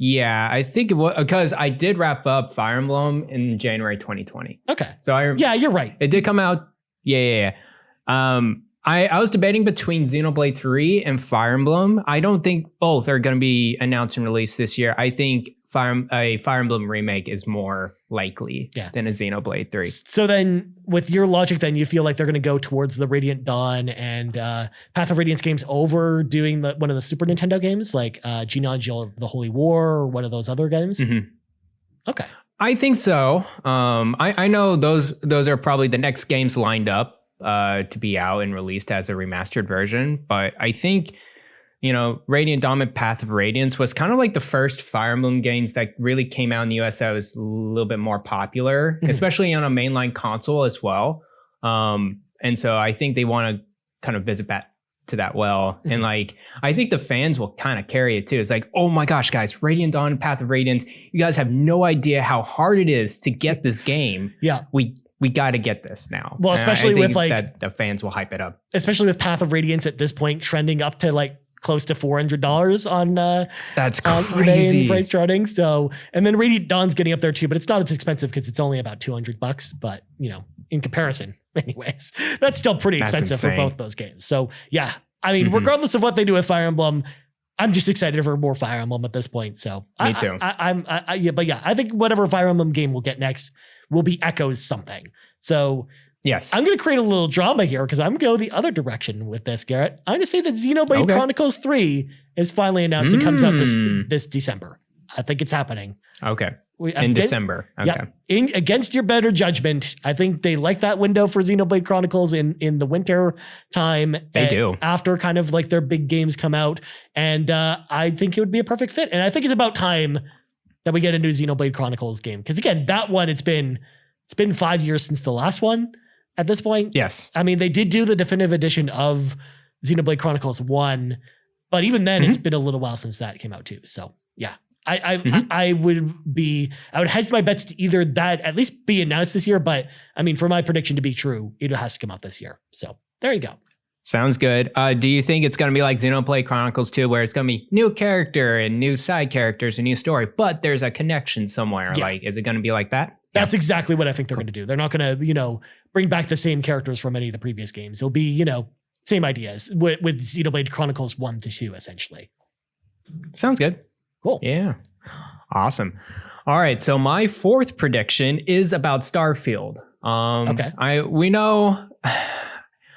Yeah, I think it was because I did wrap up Fire Emblem in January 2020. Okay. So you're right. It did come out. Yeah. I was debating between Xenoblade 3 and Fire Emblem. I don't think both are going to be announced and released this year. I think a Fire Emblem remake is more likely than a Xenoblade 3. So then with your logic, then you feel like they're going to go towards the Radiant Dawn and Path of Radiance games over doing one of the Super Nintendo games like Genealogy of the Holy War or one of those other games? Mm-hmm. Okay. I think so. I know those are probably the next games lined up to be out and released as a remastered version. But I think, Radiant Dawn and Path of Radiance was kind of like the first Fire Emblem games that really came out in the US that was a little bit more popular, especially on a mainline console as well. And so I think they want to kind of visit back to that well. And like, I think the fans will kind of carry it too. It's like, oh my gosh, guys, Radiant Dawn and Path of Radiance, you guys have no idea how hard it is to get this game. Yeah. We got to get this now. Well, especially with like that the fans will hype it up. Especially with Path of Radiance at this point trending up to like close to $400 on that's crazy price charting. So, and then Radiant Dawn's getting up there too, but it's not as expensive because it's only about $200. But in comparison, anyways, that's still pretty expensive for both those games. So yeah, I mean, regardless of what they do with Fire Emblem, I'm just excited for more Fire Emblem at this point. So me too. I think whatever Fire Emblem game we'll get next will be Echoes something. So Yes. I'm going to create a little drama here because I'm going to go the other direction with this, Garrett. I'm going to say that Xenoblade Chronicles 3 is finally announced. It comes out this December. I think it's happening. Okay. In December. Okay. Yeah. Against your better judgment, I think they like that window for Xenoblade Chronicles in the winter time. They do. After kind of like their big games come out. And I think it would be a perfect fit. And I think it's about time that we get a new Xenoblade Chronicles game. Because again, that one, it's been 5 years since the last one. At this point, yes. I mean, they did do the definitive edition of Xenoblade Chronicles 1, but even then, it's been a little while since that came out too. So yeah, I would hedge my bets to either that at least be announced this year, but I mean, for my prediction to be true, it has to come out this year. So there you go. Sounds good. Do you think it's going to be like Xenoblade Chronicles 2, where it's going to be new character and new side characters and new story, but there's a connection somewhere? Yeah. Like, is it going to be like that? That's exactly what I think they're going to do. They're not going to, bring back the same characters from any of the previous games. It'll be, same ideas with Xenoblade Chronicles 1 to 2, essentially. Sounds good. Cool. Yeah. Awesome. All right. So my fourth prediction is about Starfield. Okay. We know,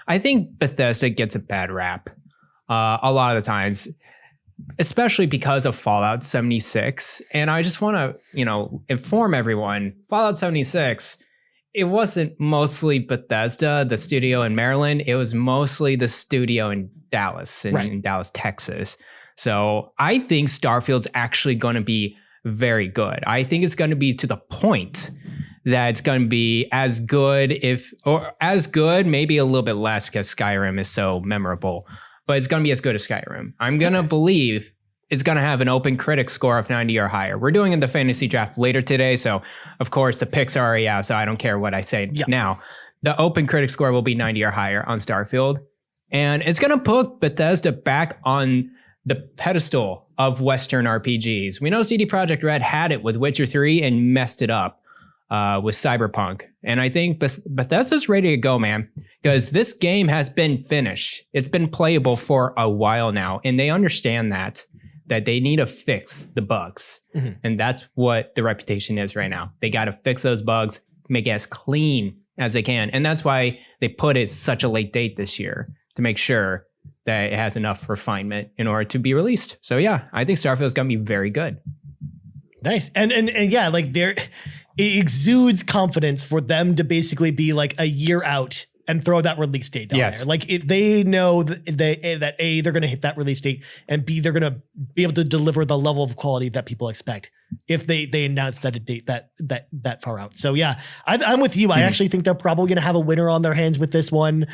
I think Bethesda gets a bad rap a lot of the times, especially because of Fallout 76. And I just want to, inform everyone, Fallout 76, it wasn't mostly Bethesda, the studio in Maryland. It was mostly the studio in Dallas, in Dallas, Texas. So I think Starfield's actually going to be very good. I think it's going to be to the point that it's going to be as good, maybe a little bit less because Skyrim is so memorable, but it's going to be as good as Skyrim. I'm going to believe it's going to have an open critic score of 90 or higher. We're doing the fantasy draft later today, so of course the picks are already out, so I don't care what I say now. The open critic score will be 90 or higher on Starfield, and it's going to put Bethesda back on the pedestal of Western RPGs. We know CD Projekt Red had it with Witcher 3 and messed it up with Cyberpunk. And I think Bethesda's ready to go, man, because this game has been finished. It's been playable for a while now, and they understand that they need to fix the bugs. And that's what the reputation is right now. They got to fix those bugs, make it as clean as they can. And that's why they put it such a late date this year, to make sure that it has enough refinement in order to be released. So yeah, I think Starfield's going to be very good. Nice. And yeah, like it exudes confidence for them to basically be like a year out and throw that release date down there. Like they know that A, they're going to hit that release date, and B, they're going to be able to deliver the level of quality that people expect if they announce that a date that far out. So yeah, I'm with you. I actually think they're probably going to have a winner on their hands with this one.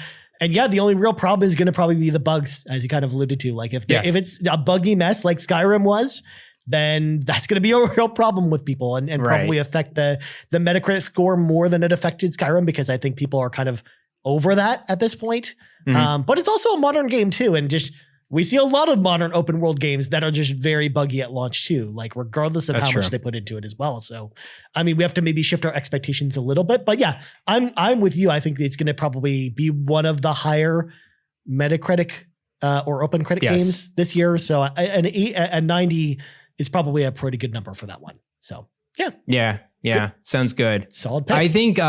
And yeah, the only real problem is going to probably be the bugs, as you kind of alluded to. Like if it's a buggy mess like Skyrim was, then that's going to be a real problem with people and probably affect the Metacritic score more than it affected Skyrim, because I think people are kind of over that at this point. But it's also a modern game too. And just, we see a lot of modern open world games that are just very buggy at launch too, like regardless of how much they put into it as well. So, I mean, we have to maybe shift our expectations a little bit, but yeah, I'm with you. I think it's going to probably be one of the higher Metacritic or open critic games this year. So a 90 is probably a pretty good number for that one. So yeah. Yeah. Sounds good. Solid pick. I think,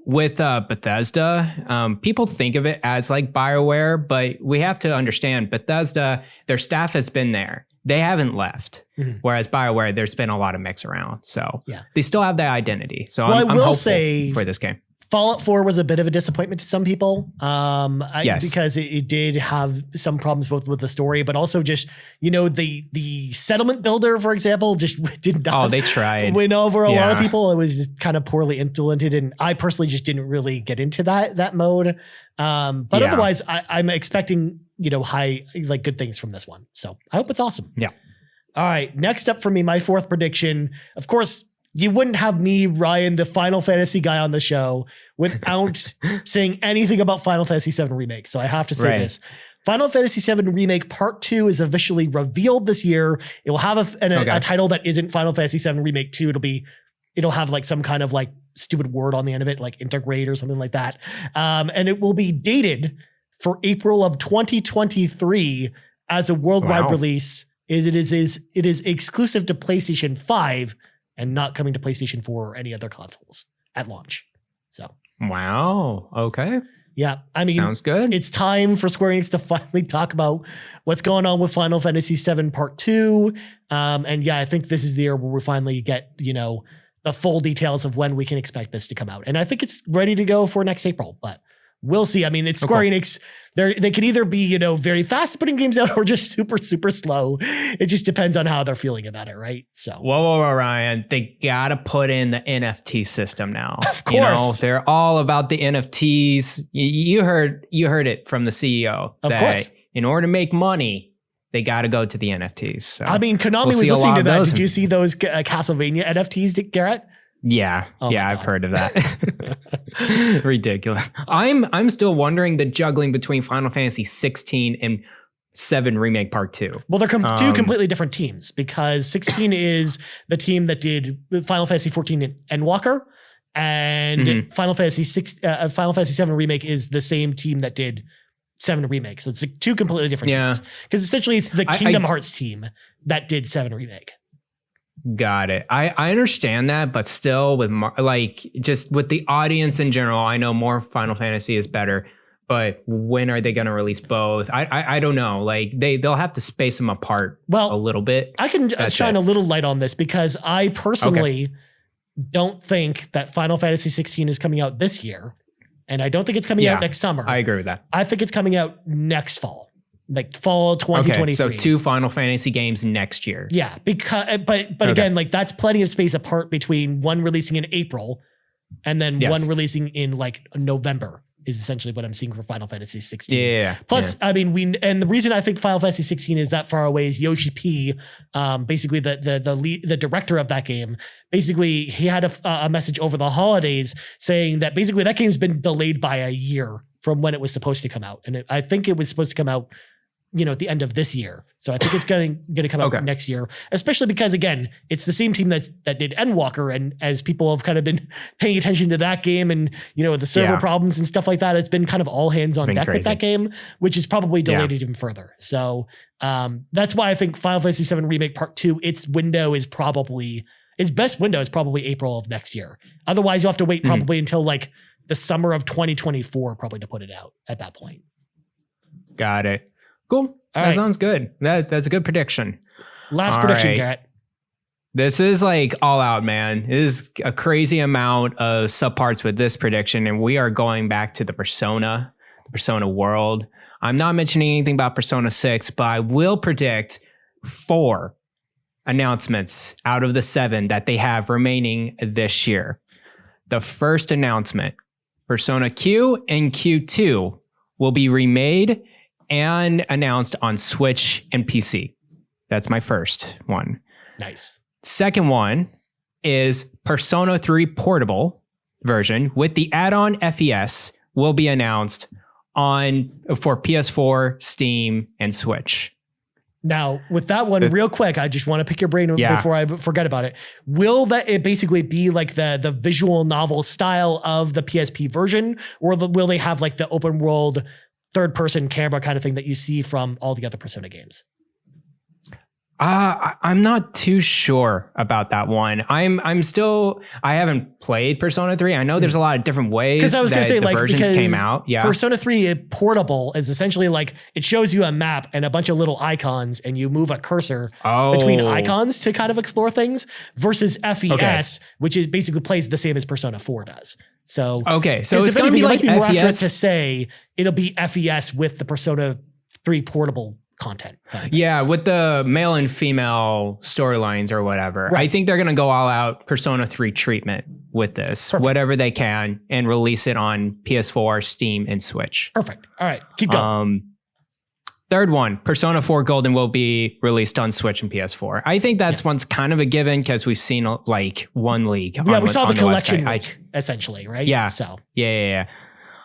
with Bethesda, people think of it as like BioWare, but we have to understand Bethesda, their staff has been there. They haven't left. Whereas BioWare, there's been a lot of mix around. So they still have that identity. So I'm hopeful for this game. Fallout 4 was a bit of a disappointment to some people, because it did have some problems both with the story, but also just, the settlement builder, for example, just did not they tried. win over a lot of people. It was just kind of poorly implemented, and I personally just didn't really get into that mode. But otherwise, I'm expecting, high, like good things from this one. So I hope it's awesome. Yeah. All right. Next up for me, my fourth prediction, of course, you wouldn't have me, Ryan, the Final Fantasy guy on the show, without saying anything about Final Fantasy VII Remake. So I have to say this. Final Fantasy VII Remake Part 2 is officially revealed this year. It will have a title that isn't Final Fantasy VII Remake 2. It'll have like some kind of like stupid word on the end of it, like integrate or something like that. And it will be dated for April of 2023 as a worldwide release. It is exclusive to PlayStation 5 and not coming to PlayStation 4 or any other consoles at launch. So Wow. Okay. Yeah, I mean, sounds good. It's time for Square Enix to finally talk about what's going on with Final Fantasy VII Part 2. And yeah, I think this is the year where we finally get, the full details of when we can expect this to come out. And I think it's ready to go for next April, but we'll see. I mean, it's Square Enix. They could either be, very fast putting games out or just super, super slow. It just depends on how they're feeling about it, right? So, whoa, Ryan. They got to put in the NFT system now. Of course. They're all about the NFTs. You heard it from the CEO. Of course. In order to make money, they got to go to the NFTs. So I mean, Konami was listening to that. Did you see those Castlevania NFTs, Garrett? Yeah. I've heard of that. Ridiculous. I'm still wondering the juggling between Final Fantasy 16 and 7 Remake Part 2. Well, they're two completely different teams because 16 is the team that did Final Fantasy 14 and Endwalker, and Final Fantasy 7 Remake is the same team that did 7 Remake. So it's two completely different teams. Because essentially it's the Kingdom Hearts team that did 7 Remake. Got it. I understand that, but still with just with the audience in general, I know more Final Fantasy is better, but when are they going to release both? I don't know. Like they'll have to space them apart a little bit. I can shine a little light on this because I personally don't think that Final Fantasy 16 is coming out this year. And I don't think it's coming out next summer. I agree with that. I think it's coming out next fall. Like fall 2023. Okay, so 2 Final Fantasy games next year. Yeah, but again, like that's plenty of space apart between one releasing in April and then one releasing in like November is essentially what I'm seeing for Final Fantasy 16. Yeah. Plus, I mean, and the reason I think Final Fantasy 16 is that far away is Yoshi P, basically the director of that game. Basically, he had a message over the holidays saying that basically that game's been delayed by a year from when it was supposed to come out, and I think it was supposed to come out at the end of this year. So I think it's going to come out next year, especially because, again, it's the same team that did Endwalker. And as people have kind of been paying attention to that game and, the server problems and stuff like that, it's been kind of all hands on deck with that game, which is probably delayed it even further. So that's why I think Final Fantasy VII Remake Part 2, its best window is probably April of next year. Otherwise, you'll have to wait probably until like the summer of 2024 probably to put it out at that point. Got it. Cool. That sounds good. That's a good prediction. Last prediction, Garrett. This is like all out, man. It is a crazy amount of subparts with this prediction, and we are going back to the Persona world. I'm not mentioning anything about Persona 6, but I will predict 4 announcements out of the 7 that they have remaining this year. The first announcement, Persona Q and Q2 will be remade and announced on Switch and PC. That's my first one. Nice. Second one is Persona 3 Portable version with the add-on FES will be announced for PS4, Steam, and Switch. Now, with that one, real quick, I just want to pick your brain before I forget about it. Will that it basically be like the visual novel style of the PSP version, or will they have like the open world third-person camera kind of thing that you see from all the other Persona games? I'm not too sure about that one. I haven't played Persona 3. I know there's a lot of different ways I was gonna say, the versions came out. Yeah. Persona 3 Portable is essentially like it shows you a map and a bunch of little icons and you move a cursor between icons to kind of explore things versus FES, which is basically plays the same as Persona 4 does. So so it's going to be like more accurate FES to say it'll be FES with the Persona 3 Portable content. Yeah, with the male and female storylines or whatever. Right. I think they're going to go all out Persona 3 treatment with this, whatever they can, and release it on PS4, Steam, and Switch. Perfect. All right, keep going. Third one, Persona 4 Golden will be released on Switch and PS4. I think that's one's kind of a given because we've seen like one leak. Yeah, we saw the collection leak, essentially, right? Yeah. So Yeah.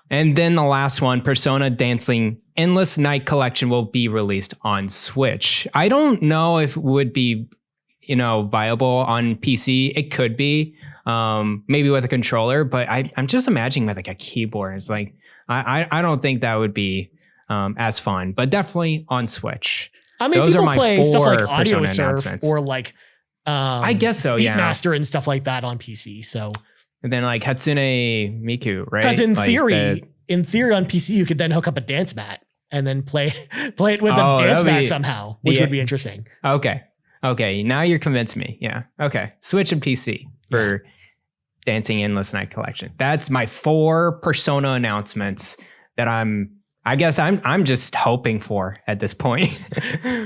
And then the last one, Persona Dancing Endless Night Collection will be released on Switch. I don't know if it would be, viable on PC. It could be, maybe with a controller, but I'm just imagining with like a keyboard. It's like, I don't think that would be as fun, but definitely on Switch. I mean, people play stuff like Audio Surf or like, I guess so, Beatmaster and stuff like that on PC. So And then like Hatsune Miku, right? Because in Like theory on PC, you could then hook up a dance mat and then play it with a dance mat somehow, which would be interesting. Okay. Now you're convinced me. Yeah. Okay. Switch and PC for Dancing Endless Night Collection. That's my 4 Persona announcements that I'm just hoping for at this point.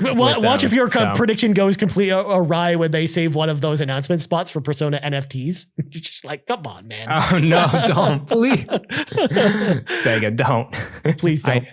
Watch if your prediction goes completely awry when they save one of those announcement spots for Persona NFTs. You're just like, come on, man. Oh no, don't, please. Sega, don't. Please don't.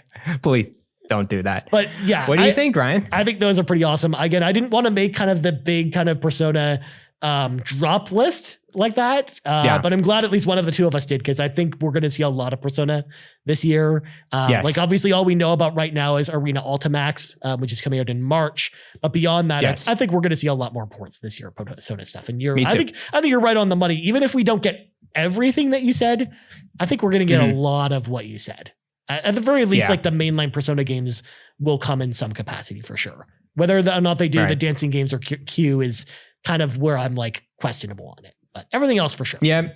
Please don't do that. But yeah. What do you think, Ryan? I think those are pretty awesome. Again, I didn't want to make kind of the big kind of Persona drop list like that. But I'm glad at least one of the two of us did, because I think we're going to see a lot of Persona this year. Like obviously all we know about right now is Arena Ultimax, which is coming out in March. But beyond that, I think we're going to see a lot more ports this year, Persona stuff. And I think you're right on the money. Even if we don't get everything that you said, I think we're going to get a lot of what you said. At the very least, like the mainline Persona games will come in some capacity for sure. Whether or not they do the dancing games or Q is kind of where I'm like questionable on it, but everything else for sure. Yeah,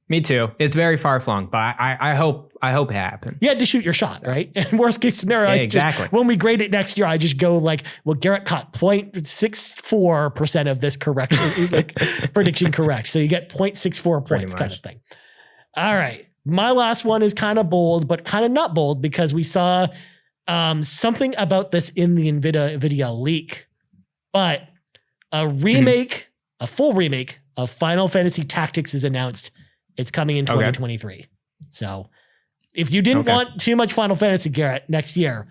me too. It's very far flung, but I hope it happens. You had to shoot your shot, right? And worst case scenario, exactly. When we grade it next year, I just go like, well, Garret caught 0.64% of this correction prediction correct. So you get 0.64 points kind of thing. All right. My last one is kind of bold, but kind of not bold, because we saw something about this in the NVIDIA leak, but a remake, a full remake of Final Fantasy Tactics is announced. It's coming in 2023. So if you didn't want too much Final Fantasy, Garret, next year,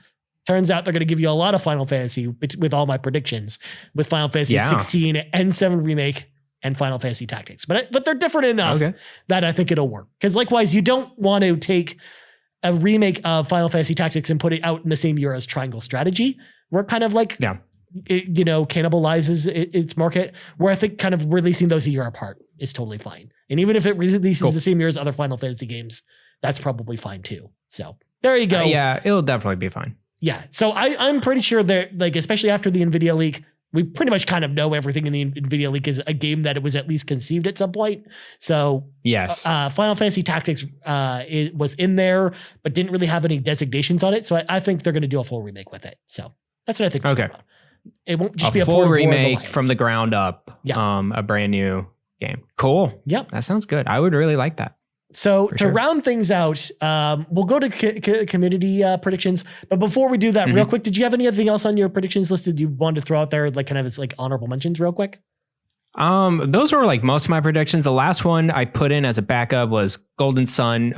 turns out they're going to give you a lot of Final Fantasy with all my predictions with Final Fantasy 16 and 7 remake and Final Fantasy Tactics. But they're different enough that I think it'll work. Because likewise, you don't want to take a remake of Final Fantasy Tactics and put it out in the same year as Triangle Strategy. We're kind of like, it, cannibalizes its market, where I think kind of releasing those a year apart is totally fine. And even if it releases the same year as other Final Fantasy games, that's probably fine too. So there you go. It'll definitely be fine. Yeah. So I'm pretty sure that, like, especially after the NVIDIA leak, we pretty much kind of know everything in the NVIDIA leak is a game that it was at least conceived at some point. So yes, Final Fantasy Tactics it was in there, but didn't really have any designations on it. So I think they're going to do a full remake with it. So that's what I think. About. It won't just be a full remake from the ground up. A brand new game. Cool. Yep. That sounds good. I would really like that. So to round things out, we'll go to community predictions. But before we do that, real quick, did you have anything else on your predictions listed you wanted to throw out there, like kind of as like honorable mentions real quick? Those were like most of my predictions. The last one I put in as a backup was Golden Sun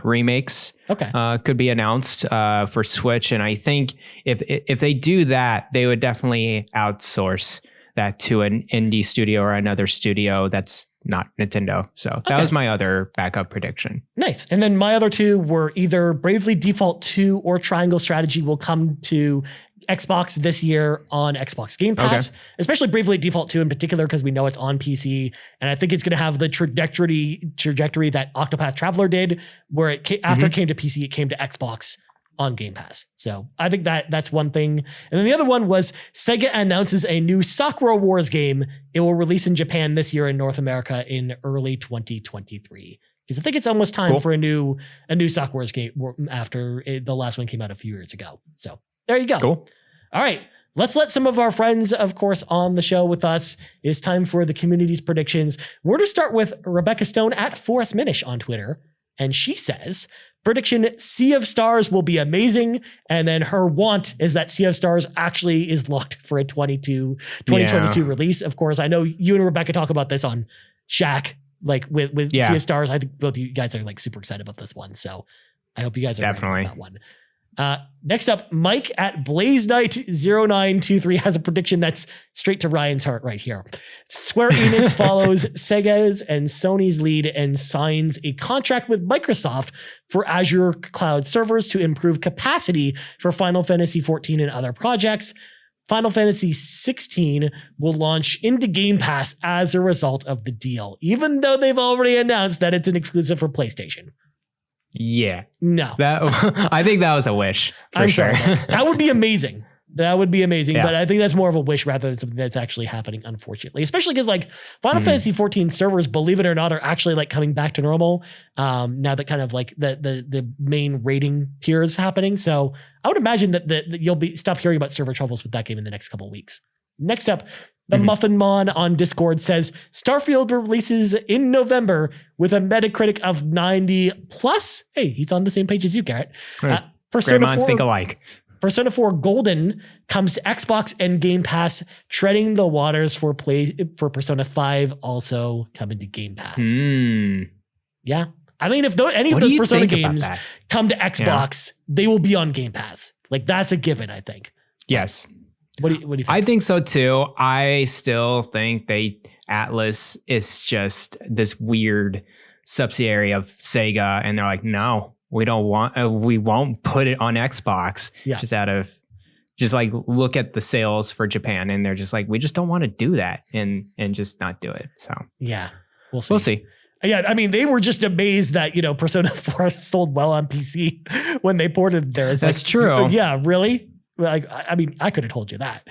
remakes. Could be announced for Switch. And I think if they do that, they would definitely outsource that to an indie studio or another studio that's not Nintendo. So that was my other backup prediction. Nice. And then my other two were either Bravely Default 2 or Triangle Strategy will come to Xbox this year on Xbox Game Pass, especially Bravely Default 2 in particular, because we know it's on PC. And I think it's going to have the trajectory that Octopath Traveler did, where after it came to PC, it came to Xbox on Game Pass. So I think that's one thing. And then the other one was Sega announces a new Sakura Wars game. It will release in Japan this year, in North America in early 2023. Because I think it's almost time for a new Sakura Wars game after the last one came out a few years ago. So there you go. Cool. All right. Let's let some of our friends, of course, on the show with us. It's time for the community's predictions. We're to start with Rebecca Stone at Forrest Minish on Twitter. And she says, prediction, Sea of Stars will be amazing. And then her want is that Sea of Stars actually is locked for a 2022 release. Of course, I know you and Rebecca talk about this on Shack, like with Sea of Stars. I think both of you guys are like super excited about this one. So I hope you guys are ready for that one. Next up, Mike at Blaze Knight 0923 has a prediction that's straight to Ryan's heart right here. Square Enix follows Sega's and Sony's lead and signs a contract with Microsoft for Azure cloud servers to improve capacity for Final Fantasy 14 and other projects. Final Fantasy 16 will launch into Game Pass as a result of the deal, even though they've already announced that it's an exclusive for PlayStation. Yeah. No. I think that was a wish for sure. That would be amazing. That would be amazing, Yeah. but I think that's more of a wish rather than something that's actually happening, unfortunately. Especially because like Final Fantasy 14 servers, believe it or not, are actually like coming back to normal now that kind of like the main rating tier is happening. So I would imagine that you'll stop hearing about server troubles with that game in the next couple of weeks. Next up, the Muffin Mon on Discord says Starfield releases in November with a Metacritic of 90 plus. Hey, he's on the same page as you, Garrett. Great minds think alike. Persona 4 Golden comes to Xbox and Game Pass, treading the waters for Persona 5 also coming to Game Pass. Yeah. I mean, if any of those Persona games come to Xbox, they will be on Game Pass. Like that's a given, I think. Yes. What do you think? I think so too. I still think Atlas is just this weird subsidiary of Sega, and they're like, no, we won't put it on Xbox. Yeah. Just like look at the sales for Japan, and they're just like, we just don't want to do that and just not do it. So yeah, we'll see. Yeah, I mean, they were just amazed that Persona 4 sold well on PC when they ported there. That's true. Yeah, really. Like, I mean, I could have told you that.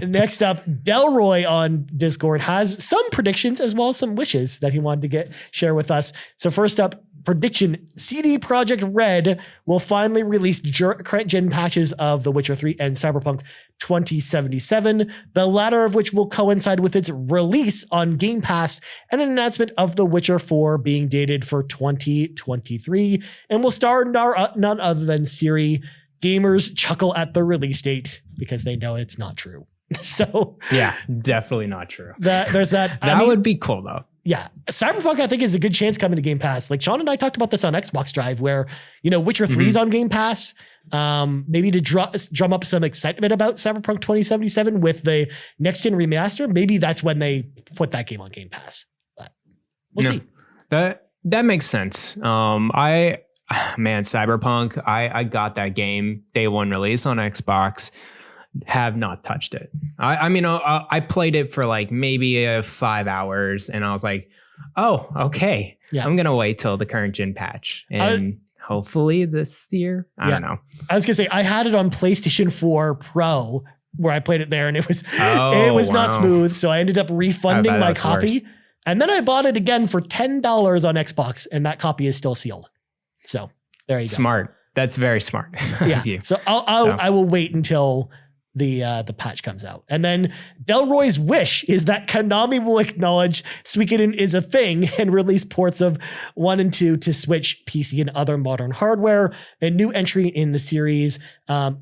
Next up, Delroy on Discord has some predictions as well as some wishes that he wanted to share with us. So first up, prediction: CD Projekt Red will finally release current gen patches of The Witcher 3 and Cyberpunk 2077, the latter of which will coincide with its release on Game Pass, and an announcement of The Witcher 4 being dated for 2023 and will star none other than Ciri. Gamers chuckle at the release date because they know it's not true. So yeah, definitely not true. There's that. That would be cool though. Yeah. Cyberpunk, I think, is a good chance coming to Game Pass. Like Sean and I talked about this on Xbox Drive where, Witcher 3 is on Game Pass. Maybe to drum up some excitement about Cyberpunk 2077 with the next gen remaster. Maybe that's when they put that game on Game Pass. But we'll see. That makes sense. Cyberpunk, I got that game day one release on Xbox, have not touched it. I played it for like maybe 5 hours and I was like, oh, okay. Yeah. I'm going to wait till the current gen patch and hopefully this year. I don't know. I was going to say, I had it on PlayStation 4 Pro where I played it there and it was not smooth. So I ended up refunding my copy. Worse. And then I bought it again for $10 on Xbox and that copy is still sealed. So there you go. Smart. That's very smart. Yeah. So I will wait until the patch comes out. And then Delroy's wish is that Konami will acknowledge Suikoden is a thing and release ports of 1 and 2 to Switch, PC, and other modern hardware. A new entry in the series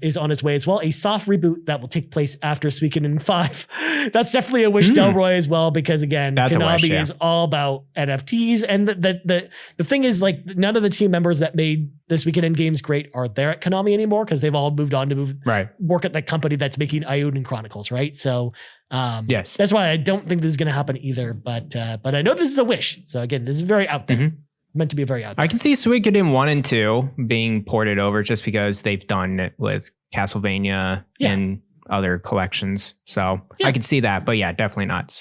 is on its way as well. A soft reboot that will take place after Suikoden 5. That's definitely a wish, Delroy, as well, because again, Konami is all about NFTs. And the thing is, like, none of the team members that made the Suikoden games great are there at Konami anymore because they've all moved on to work at the company that's making Eiyuden Chronicles, right? So yes, that's why I don't think this is going to happen either. But I know this is a wish. So again, this is very out there. Meant to be very out there. I can see Suikoden 1 and 2 being ported over just because they've done it with Castlevania and other collections. So I could see that. But yeah, definitely not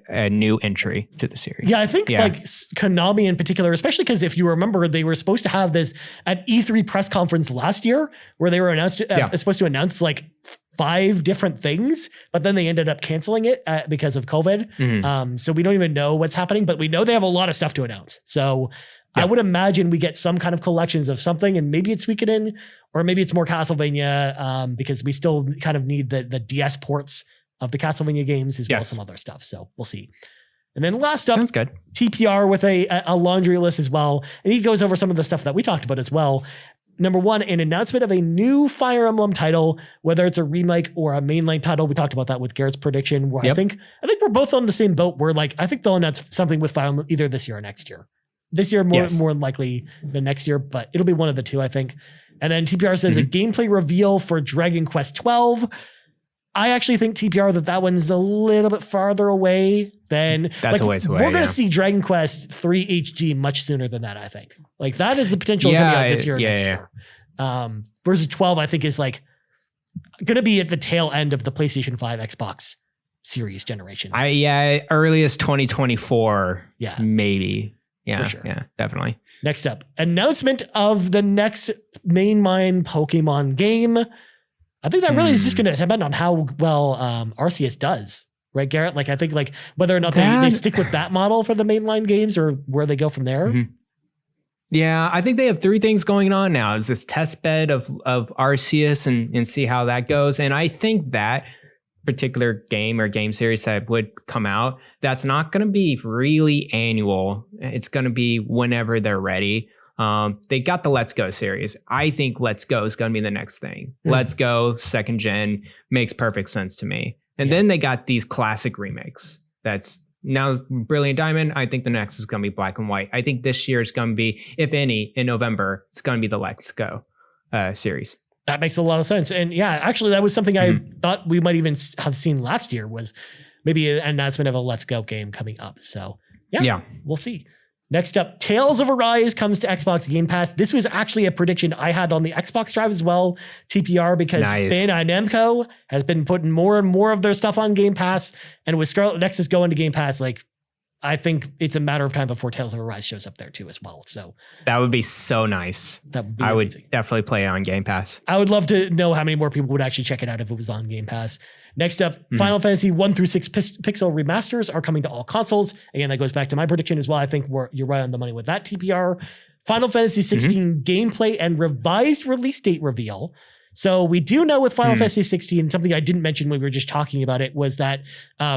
a new entry to the series. Yeah, I think like Konami in particular, especially because if you remember, they were supposed to have this at E3 press conference last year where they were supposed to announce like 5 different things, but then they ended up canceling it because of COVID. So we don't even know what's happening, but we know they have a lot of stuff to announce. So I would imagine we get some kind of collections of something, and maybe it's Suikoden or maybe it's more Castlevania because we still kind of need the DS ports of the Castlevania games as well as some other stuff. So we'll see. And then last up, sounds good. TPR with a laundry list as well. And he goes over some of the stuff that we talked about as well. Number 1, an announcement of a new Fire Emblem title, whether it's a remake or a mainline title. We talked about that with Garrett's prediction, where I think we're both on the same boat. Where like I think they'll announce something with Fire Emblem either this year or next year. This year more likely than next year, but it'll be one of the two, I think. And then TPR says a gameplay reveal for Dragon Quest 12. I actually think TPR that one's a little bit farther away than that's a ways away. We're going to see Dragon Quest 3 HD much sooner than that, I think. Like that is the potential coming out this year or next year. Versus 12, I think is like going to be at the tail end of the PlayStation 5 Xbox series generation. Earliest 2024. Yeah. Maybe. Yeah, for sure. Yeah, definitely. Next up, announcement of the next mainline Pokemon game. I think that really is just going to depend on how well Arceus does, right, Garrett? Like, I think like whether or not they stick with that model for the mainline games or where they go from there. Mm-hmm. Yeah, I think they have 3 things going on now. Is this test bed of Arceus and see how that goes. And I think that particular game or game series that would come out, that's not going to be really annual. It's going to be whenever they're ready. They got the Let's Go series. I think Let's Go is going to be the next thing. Let's Go, 2nd gen, makes perfect sense to me. And then they got these classic remakes. That's now Brilliant Diamond. I think the next is going to be Black and White. I think this year is going to be, if any, in November, it's going to be the Let's Go series. That makes a lot of sense. And yeah, actually, that was something I thought we might even have seen last year, was maybe an announcement of a Let's Go game coming up. So yeah, we'll see. Next up, Tales of Arise comes to Xbox Game Pass. This was actually a prediction I had on the Xbox Drive as well, TPR, because Bandai Namco has been putting more and more of their stuff on Game Pass. And with Scarlet Nexus going to Game Pass, like, I think it's a matter of time before Tales of Arise shows up there too as well. So that would be so nice. That would be I amazing. would definitely play it on Game Pass. I would love to know how many more people would actually check it out if it was on Game Pass. Next up, Final Fantasy 1 through 6 pixel remasters are coming to all consoles. Again, that goes back to my prediction as well. I think you're right on the money with that, TPR. Final Fantasy 16 gameplay and revised release date reveal. So we do know with Final Fantasy 16, something I didn't mention when we were just talking about it, was that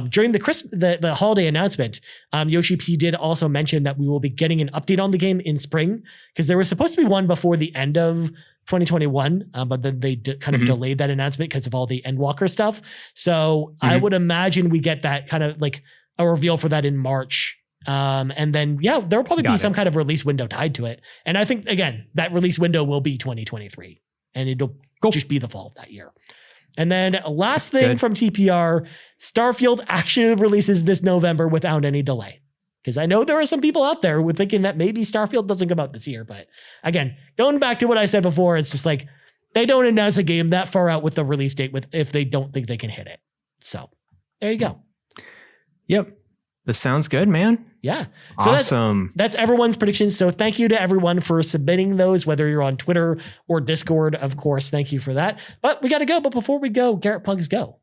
during the holiday announcement, Yoshi P did also mention that we will be getting an update on the game in spring, because there was supposed to be one before the end of 2021, but then they kind of delayed that announcement because of all the Endwalker stuff. So I would imagine we get that kind of like a reveal for that in March. And then, there'll probably be some kind of release window tied to it. And I think, again, that release window will be 2023, and it'll just be the fall of that year. And then last thing from TPR, Starfield actually releases this November without any delay. Because I know there are some people out there who are thinking that maybe Starfield doesn't come out this year. But again, going back to what I said before, it's just like they don't announce a game that far out with the release date if they don't think they can hit it. So there you go. Yep. This sounds good, man. Yeah. So awesome. That's everyone's predictions. So thank you to everyone for submitting those, whether you're on Twitter or Discord, of course. Thank you for that. But we got to go. But before we go, Garrett Plugs go.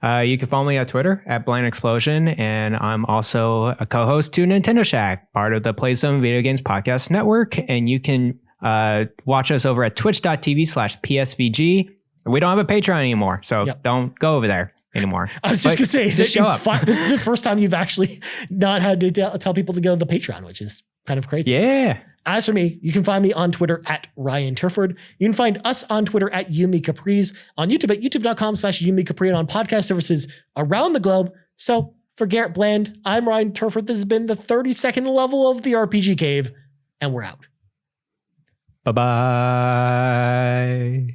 You can follow me on Twitter at Blind Explosion, and I'm also a co-host to Nintendo Shack, part of the PlayZone Video Games Podcast Network. And you can watch us over at twitch.tv/PSVG. We don't have a Patreon anymore, so don't go over there anymore. I was just going to say, this is the first time you've actually not had to tell people to go to the Patreon, which is kind of crazy. Yeah. As for me, you can find me on Twitter at Ryan Turford. You can find us on Twitter at Yumi Capriz, on YouTube at youtube.com/Yumi Capri, and on podcast services around the globe. So for Garrett Bland, I'm Ryan Turford. This has been the 32nd level of the RPG Cave, and we're out. Bye-bye.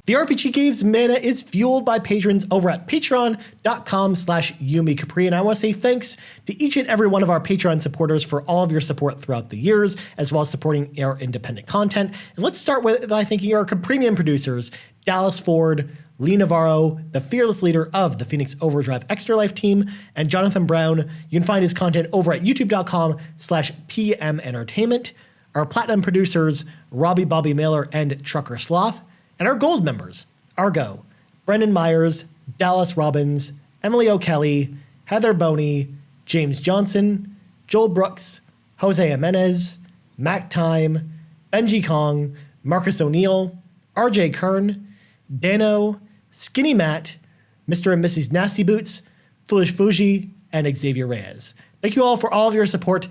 The RPG Cave's mana is fueled by patrons over at patreon.com/Yumi Capri. And I want to say thanks to each and every one of our Patreon supporters for all of your support throughout the years, as well as supporting our independent content. And let's start by thanking our premium producers, Dallas Ford, Lee Navarro, the fearless leader of the Phoenix Overdrive Extra Life team, and Jonathan Brown. You can find his content over at youtube.com/PM Entertainment. Our platinum producers, Robbie Bobby Mailer and Trucker Sloth, and our gold members, Argo, Brendan Myers, Dallas Robbins, Emily O'Kelly, Heather Boney, James Johnson, Joel Brooks, Jose Jimenez, Mac Time, Benji Kong, Marcus O'Neill, RJ Kern, Dano, Skinny Matt, Mr. and Mrs. Nasty Boots, Foolish Fuji, and Xavier Reyes. Thank you all for all of your support.